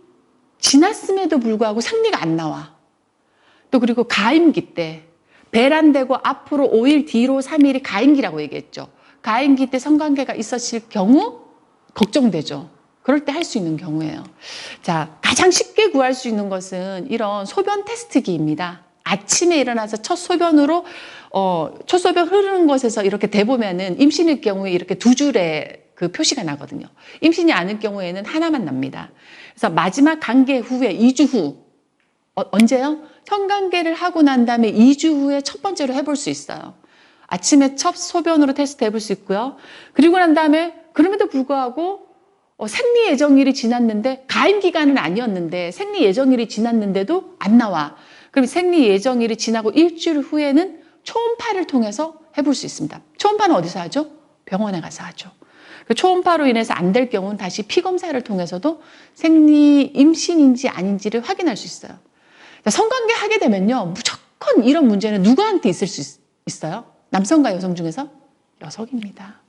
지났음에도 불구하고 생리가 안 나와. 또 그리고 가임기 때 배란되고 앞으로 5일 뒤로 3일이 가임기라고 얘기했죠. 가임기 때 성관계가 있었을 경우 걱정되죠. 그럴 때 할 수 있는 경우예요. 자, 가장 쉽게 구할 수 있는 것은 이런 소변 테스트기입니다. 아침에 일어나서 첫 소변 흐르는 곳에서 이렇게 대보면은 임신일 경우에 이렇게 2줄의 그 표시가 나거든요. 임신이 아닐 경우에는 하나만 납니다. 그래서 마지막 관계 후에 2주 후 언제요? 성관계를 하고 난 다음에 2주 후에 첫 번째로 해볼 수 있어요. 아침에 첫 소변으로 테스트 해볼 수 있고요. 그리고 난 다음에 그럼에도 불구하고 생리 예정일이 지났는데 가임 기간은 아니었는데 생리 예정일이 지났는데도 안 나와. 그럼 생리 예정일이 지나고 일주일 후에는 초음파를 통해서 해볼 수 있습니다. 초음파는 어디서 하죠? 병원에 가서 하죠. 그 초음파로 인해서 안 될 경우는 다시 피 검사를 통해서도 생리 임신인지 아닌지를 확인할 수 있어요. 성관계 하게 되면요, 무조건 이런 문제는 누구한테 있을 수 있어요? 남성과 여성 중에서? 여성입니다.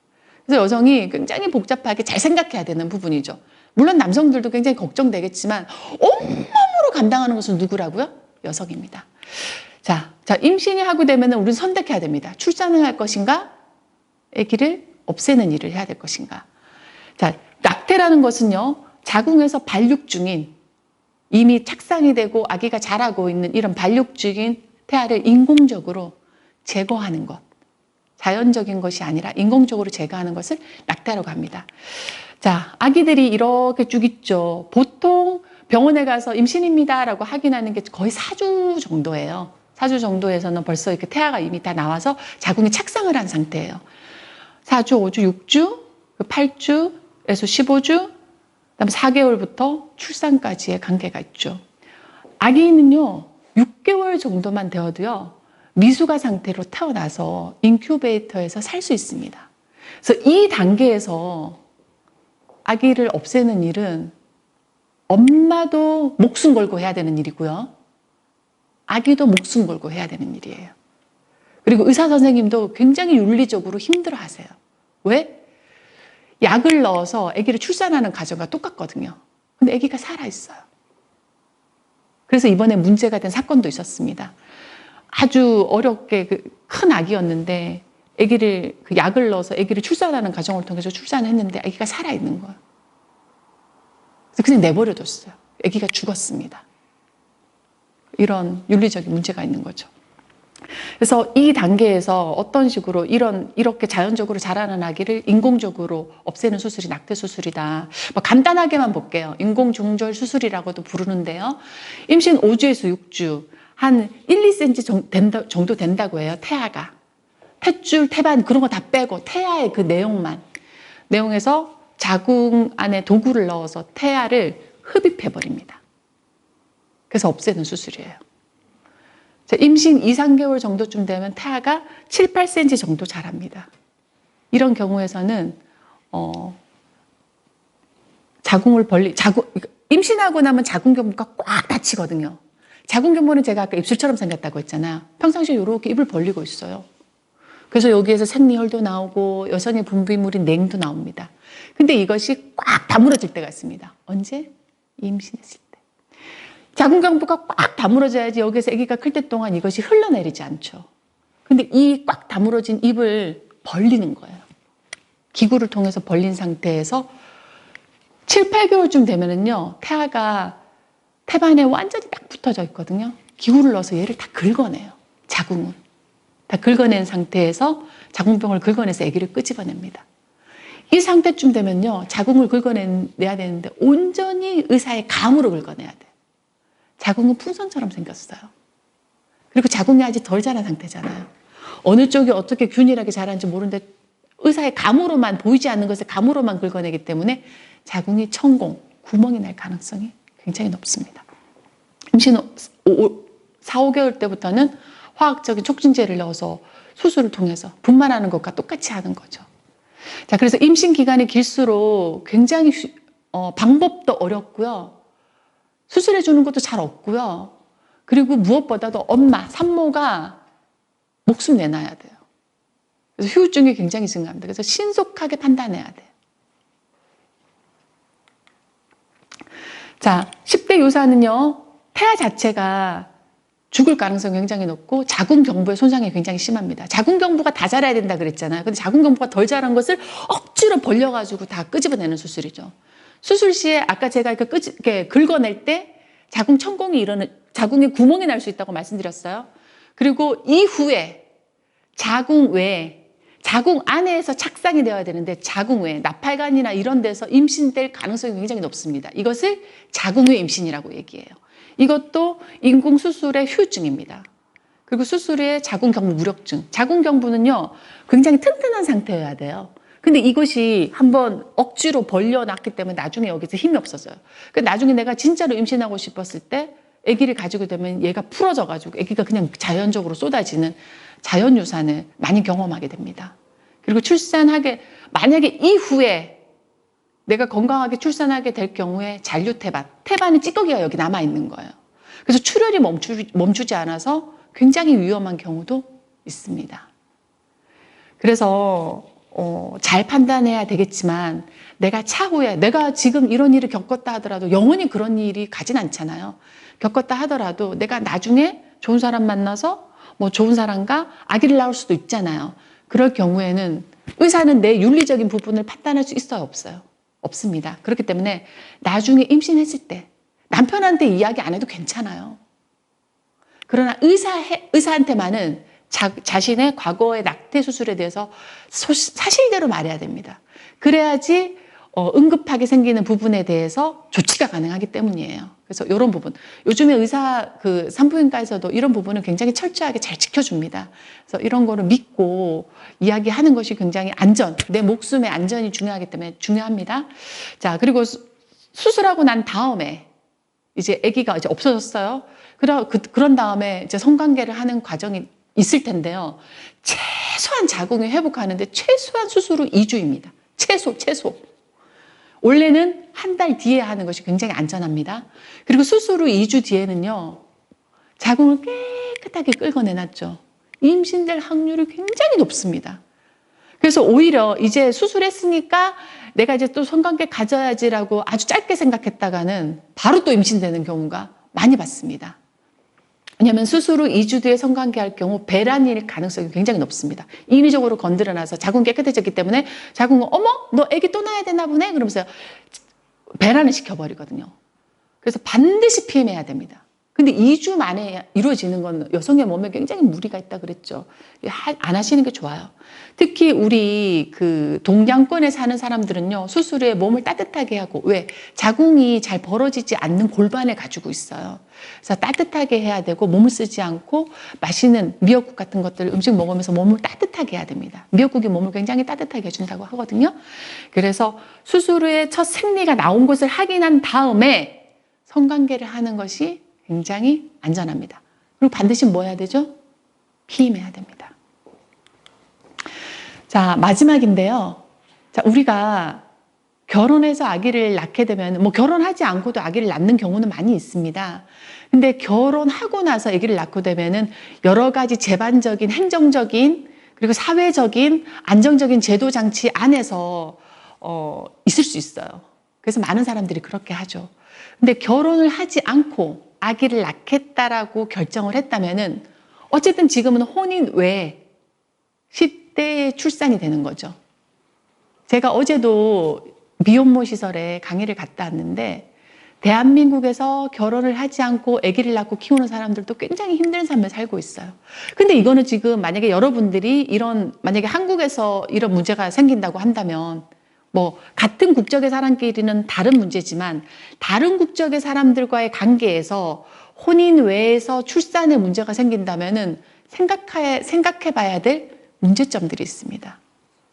그래서 여성이 굉장히 복잡하게 잘 생각해야 되는 부분이죠. 물론 남성들도 굉장히 걱정되겠지만 온몸으로 감당하는 것은 누구라고요? 여성입니다. 자, 임신이 하고 되면 우리는 선택해야 됩니다. 출산을 할 것인가? 아기를 없애는 일을 해야 될 것인가? 자, 낙태라는 것은요, 자궁에서 발육 중인, 이미 착상이 되고 아기가 자라고 있는 이런 발육 중인 태아를 인공적으로 제거하는 것. 자연적인 것이 아니라 인공적으로 제거하는 것을 낙태라고 합니다. 자, 아기들이 이렇게 쭉 있죠. 보통 병원에 가서 임신입니다라고 확인하는 게 거의 4주 정도예요. 4주 정도에서는 벌써 이렇게 태아가 이미 다 나와서 자궁이 착상을 한 상태예요. 4주, 5주, 6주, 8주에서 15주, 그다음에 4개월부터 출산까지의 관계가 있죠. 아기는요, 6개월 정도만 되어도요, 미숙아 상태로 태어나서 인큐베이터에서 살 수 있습니다. 그래서 이 단계에서 아기를 없애는 일은 엄마도 목숨 걸고 해야 되는 일이고요. 아기도 목숨 걸고 해야 되는 일이에요. 그리고 의사 선생님도 굉장히 윤리적으로 힘들어 하세요. 왜? 약을 넣어서 아기를 출산하는 과정과 똑같거든요. 근데 아기가 살아있어요. 그래서 이번에 문제가 된 사건도 있었습니다. 아주 어렵게 큰 아기였는데 아기를 약을 넣어서 아기를 출산하는 과정을 통해서 출산을 했는데 아기가 살아있는 거예요. 그래서 그냥 내버려뒀어요. 아기가 죽었습니다. 이런 윤리적인 문제가 있는 거죠. 그래서 이 단계에서 어떤 식으로 이렇게 자연적으로 자라는 아기를 인공적으로 없애는 수술이 낙태 수술이다. 뭐 간단하게만 볼게요. 인공중절 수술이라고도 부르는데요. 임신 5주에서 6주, 한 1, 2cm 정도 된다고 해요. 태아가. 탯줄, 태반 그런 거 다 빼고 태아의 그 내용에서 자궁 안에 도구를 넣어서 태아를 흡입해버립니다. 그래서 없애는 수술이에요. 임신 2, 3개월 정도쯤 되면 태아가 7, 8cm 정도 자랍니다. 이런 경우에서는 임신하고 나면 자궁경부가 꽉 닫히거든요. 자궁경부는 제가 아까 입술처럼 생겼다고 했잖아요. 평상시에 이렇게 입을 벌리고 있어요. 그래서 여기에서 생리혈도 나오고 여성의 분비물인 냉도 나옵니다. 근데 이것이 꽉 다물어질 때가 있습니다. 언제? 임신했을 때. 자궁경부가 꽉 다물어져야지 여기에서 아기가 클 때 동안 이것이 흘러내리지 않죠. 근데 이 꽉 다물어진 입을 벌리는 거예요. 기구를 통해서 벌린 상태에서 7, 8개월쯤 되면은요, 태아가 태반에 완전히 딱 붙어져 있거든요. 기구를 넣어서 얘를 다 긁어내요. 자궁을. 다 긁어낸 상태에서 자궁병을 긁어내서 아기를 끄집어냅니다. 이 상태쯤 되면요, 자궁을 긁어내야 되는데 온전히 의사의 감으로 긁어내야 돼요. 자궁은 풍선처럼 생겼어요. 그리고 자궁이 아직 덜 자란 상태잖아요. 어느 쪽이 어떻게 균일하게 자라는지 모르는데 의사의 감으로만, 보이지 않는 것을 감으로만 긁어내기 때문에 자궁이 천공, 구멍이 날 가능성이 굉장히 높습니다. 임신 4, 5개월 때부터는 화학적인 촉진제를 넣어서 수술을 통해서 분만하는 것과 똑같이 하는 거죠. 자, 그래서 임신 기간이 길수록 굉장히 방법도 어렵고요. 수술해 주는 것도 잘 없고요. 그리고 무엇보다도 엄마, 산모가 목숨 내놔야 돼요. 그래서 후유증이 굉장히 증가합니다. 그래서 신속하게 판단해야 돼요. 자, 10대 유사는요, 태아 자체가 죽을 가능성이 굉장히 높고 자궁경부의 손상이 굉장히 심합니다. 자궁경부가 다 자라야 된다 그랬잖아요. 근데 자궁경부가 덜 자란 것을 억지로 벌려가지고 다 끄집어내는 수술이죠. 수술 시에 아까 제가 이렇게 긁어낼 때 자궁 천공이 자궁에 구멍이 날 수 있다고 말씀드렸어요. 그리고 이후에 자궁 외에, 자궁 안에서 착상이 되어야 되는데 자궁 외에 나팔관이나 이런 데서 임신될 가능성이 굉장히 높습니다. 이것을 자궁 외 임신이라고 얘기해요. 이것도 인공수술의 후유증입니다. 그리고 수술의 자궁경부 무력증. 자궁경부는요, 굉장히 튼튼한 상태여야 돼요. 근데 이것이 한번 억지로 벌려놨기 때문에 나중에 여기서 힘이 없어져요. 나중에 내가 진짜로 임신하고 싶었을 때 아기를 가지고 되면 얘가 풀어져가지고 아기가 그냥 자연적으로 쏟아지는 자연유산을 많이 경험하게 됩니다. 그리고 만약에 이후에 내가 건강하게 출산하게 될 경우에 잔류 태반의 찌꺼기가 여기 남아있는 거예요. 그래서 출혈이 멈추지 않아서 굉장히 위험한 경우도 있습니다. 그래서 잘 판단해야 되겠지만 내가 차후에 내가 지금 이런 일을 겪었다 하더라도 영원히 그런 일이 가진 않잖아요. 겪었다 하더라도 내가 나중에 좋은 사람 만나서 뭐 좋은 사람과 아기를 낳을 수도 있잖아요. 그럴 경우에는 의사는 내 윤리적인 부분을 판단할 수 있어요, 없어요? 없습니다. 그렇기 때문에 나중에 임신했을 때 남편한테 이야기 안 해도 괜찮아요. 그러나 의사한테만은 자신의 과거의 낙태 수술에 대해서 사실대로 말해야 됩니다. 그래야지 응급하게 생기는 부분에 대해서 조치가 가능하기 때문이에요. 그래서 이런 부분. 요즘에 산부인과에서도 이런 부분을 굉장히 철저하게 잘 지켜줍니다. 그래서 이런 거를 믿고 이야기하는 것이 굉장히 내 목숨의 안전이 중요하기 때문에 중요합니다. 자, 그리고 수술하고 난 다음에 이제 아기가 이제 없어졌어요. 그런 다음에 이제 성관계를 하는 과정이 있을 텐데요. 최소한 자궁이 회복하는데 최소한 수술 후 2주입니다. 최소. 원래는 한 달 뒤에 하는 것이 굉장히 안전합니다. 그리고 수술 후 2주 뒤에는요. 자궁을 깨끗하게 긁어내놨죠. 임신될 확률이 굉장히 높습니다. 그래서 오히려 이제 수술했으니까 내가 이제 또 성관계 가져야지라고 아주 짧게 생각했다가는 바로 또 임신되는 경우가 많이 봤습니다. 왜냐하면 수술 후 2주 뒤에 성관계 할 경우 배란일 가능성이 굉장히 높습니다. 인위적으로 건드려놔서 자궁 깨끗해졌기 때문에 자궁은 어머 너 애기 또 낳아야 되나 보네 그러면서 배란을 시켜버리거든요. 그래서 반드시 피임해야 됩니다. 근데 2주 만에 이루어지는 건 여성의 몸에 굉장히 무리가 있다 그랬죠. 안 하시는 게 좋아요. 특히 우리 동양권에 사는 사람들은요, 수술 후에 몸을 따뜻하게 하고, 왜? 자궁이 잘 벌어지지 않는 골반을 가지고 있어요. 그래서 따뜻하게 해야 되고, 몸을 쓰지 않고, 맛있는 미역국 같은 것들 음식 먹으면서 몸을 따뜻하게 해야 됩니다. 미역국이 몸을 굉장히 따뜻하게 해준다고 하거든요. 그래서 수술 후에 첫 생리가 나온 것을 확인한 다음에 성관계를 하는 것이 굉장히 안전합니다. 그리고 반드시 뭐 해야 되죠? 피임해야 됩니다. 자, 마지막인데요. 자, 우리가 결혼해서 아기를 낳게 되면, 결혼하지 않고도 아기를 낳는 경우는 많이 있습니다. 근데 결혼하고 나서 아기를 낳게 되면은 여러 가지 제반적인, 행정적인, 그리고 사회적인, 안정적인 제도 장치 안에서, 있을 수 있어요. 그래서 많은 사람들이 그렇게 하죠. 근데 결혼을 하지 않고 아기를 낳겠다라고 결정을 했다면은 어쨌든 지금은 혼인 외에 10대에 출산이 되는 거죠. 제가 어제도 미혼모 시설에 강의를 갔다 왔는데 대한민국에서 결혼을 하지 않고 아기를 낳고 키우는 사람들도 굉장히 힘든 삶을 살고 있어요. 근데 이거는 지금 만약에 여러분들이 만약에 한국에서 이런 문제가 생긴다고 한다면 같은 국적의 사람끼리는 다른 문제지만 다른 국적의 사람들과의 관계에서 혼인 외에서 출산에 문제가 생긴다면은 생각해 봐야 될 문제점들이 있습니다.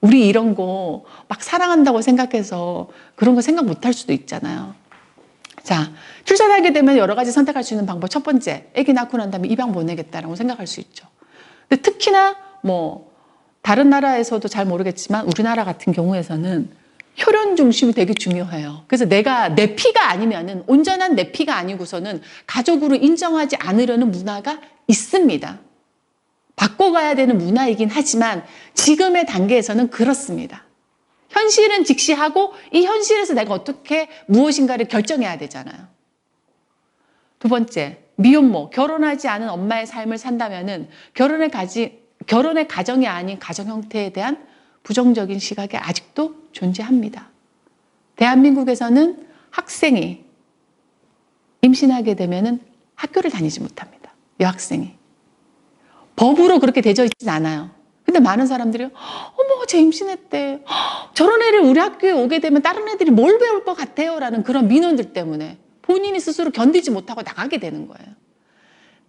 우리 이런 거 막 사랑한다고 생각해서 그런 거 생각 못 할 수도 있잖아요. 자, 출산하게 되면 여러 가지 선택할 수 있는 방법. 첫 번째, 아기 낳고 난 다음에 입양 보내겠다라고 생각할 수 있죠. 근데 특히나 다른 나라에서도 잘 모르겠지만 우리나라 같은 경우에서는 혈연 중심이 되게 중요해요. 그래서 내가 내 피가 아니면은 온전한 내 피가 아니고서는 가족으로 인정하지 않으려는 문화가 있습니다. 바꿔가야 되는 문화이긴 하지만 지금의 단계에서는 그렇습니다. 현실은 직시하고 이 현실에서 내가 어떻게 무엇인가를 결정해야 되잖아요. 두 번째, 미혼모, 결혼하지 않은 엄마의 삶을 산다면은 결혼의 가정이 아닌 가정 형태에 대한 부정적인 시각이 아직도 존재합니다. 대한민국에서는 학생이 임신하게 되면은 학교를 다니지 못합니다. 여학생이. 법으로 그렇게 되어 있진 않아요. 근데 많은 사람들이 어머 쟤 임신했대. 저런 애를 우리 학교에 오게 되면 다른 애들이 뭘 배울 것 같아요? 라는 그런 민원들 때문에 본인이 스스로 견디지 못하고 나가게 되는 거예요.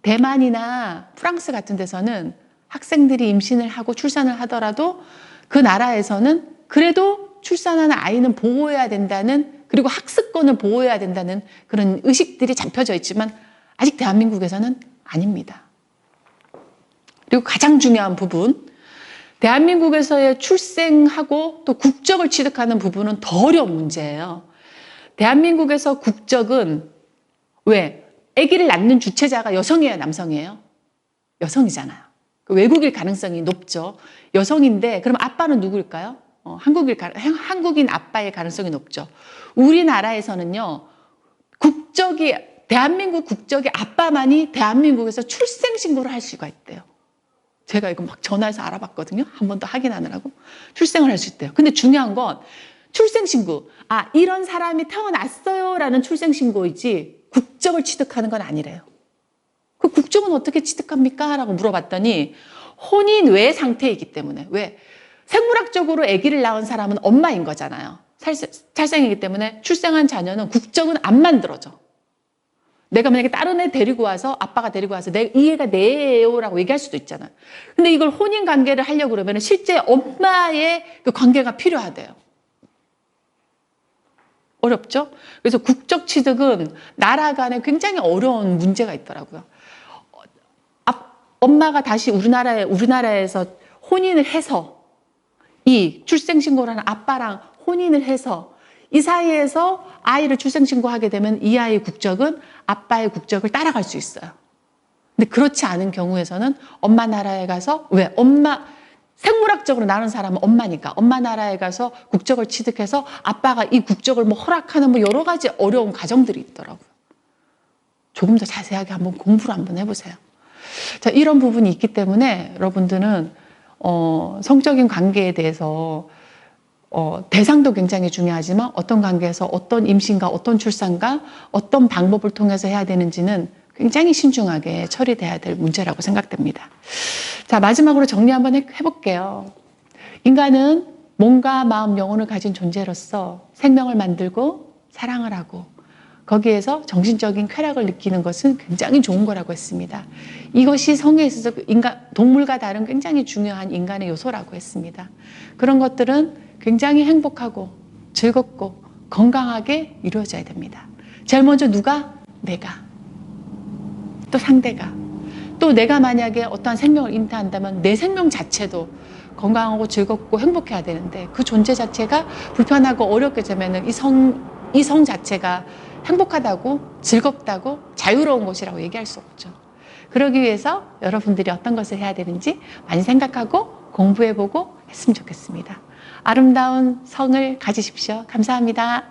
대만이나 프랑스 같은 데서는 학생들이 임신을 하고 출산을 하더라도 그 나라에서는 그래도 출산하는 아이는 보호해야 된다는, 그리고 학습권을 보호해야 된다는 그런 의식들이 잡혀져 있지만 아직 대한민국에서는 아닙니다. 그리고 가장 중요한 부분, 대한민국에서의 출생하고 또 국적을 취득하는 부분은 더 어려운 문제예요. 대한민국에서 국적은 왜? 아기를 낳는 주체자가 여성이에요, 남성이에요? 여성이잖아요. 외국일 가능성이 높죠. 여성인데 그럼 아빠는 누구일까요? 한국인 아빠의 가능성이 높죠. 우리나라에서는요, 대한민국 국적이 아빠만이 대한민국에서 출생신고를 할 수가 있대요. 제가 이거 막 전화해서 알아봤거든요. 한 번 더 확인하느라고. 출생을 할 수 있대요. 근데 중요한 건 출생신고. 이런 사람이 태어났어요 라는 출생신고이지 국적을 취득하는 건 아니래요. 그 국적은 어떻게 취득합니까? 라고 물어봤더니 혼인 외 상태이기 때문에. 왜? 생물학적으로 아기를 낳은 사람은 엄마인 거잖아요. 찰생이기 때문에 출생한 자녀는 국적은 안 만들어져. 내가 만약에 다른 애 데리고 와서 아빠가 데리고 와서 이 애가 내 애요라고 얘기할 수도 있잖아요. 근데 이걸 혼인 관계를 하려고 그러면 실제 엄마의 그 관계가 필요하대요. 어렵죠? 그래서 국적 취득은 나라 간에 굉장히 어려운 문제가 있더라고요. 엄마가 다시 우리나라에서 혼인을 해서 이 출생신고를 하는 아빠랑 혼인을 해서 이 사이에서 아이를 출생신고하게 되면 이 아이의 국적은 아빠의 국적을 따라갈 수 있어요. 근데 그렇지 않은 경우에서는 엄마 나라에 가서 생물학적으로 낳은 사람은 엄마니까 엄마 나라에 가서 국적을 취득해서 아빠가 이 국적을 허락하는 여러 가지 어려운 과정들이 있더라고요. 조금 더 자세하게 한번 공부를 한번 해보세요. 자, 이런 부분이 있기 때문에 여러분들은 성적인 관계에 대해서 대상도 굉장히 중요하지만 어떤 관계에서 어떤 임신과 어떤 출산과 어떤 방법을 통해서 해야 되는지는 굉장히 신중하게 처리돼야 될 문제라고 생각됩니다. 자, 마지막으로 정리 한번 해볼게요. 인간은 몸과 마음, 영혼을 가진 존재로서 생명을 만들고 사랑을 하고 거기에서 정신적인 쾌락을 느끼는 것은 굉장히 좋은 거라고 했습니다. 이것이 성에 있어서 동물과 다른 굉장히 중요한 인간의 요소라고 했습니다. 그런 것들은 굉장히 행복하고 즐겁고 건강하게 이루어져야 됩니다. 제일 먼저 누가? 내가. 또 상대가. 또 내가 만약에 어떠한 생명을 잉태한다면 내 생명 자체도 건강하고 즐겁고 행복해야 되는데 그 존재 자체가 불편하고 어렵게 되면 이 성 자체가 행복하다고 즐겁다고 자유로운 것이라고 얘기할 수 없죠. 그러기 위해서 여러분들이 어떤 것을 해야 되는지 많이 생각하고 공부해보고 했으면 좋겠습니다. 아름다운 성을 가지십시오. 감사합니다.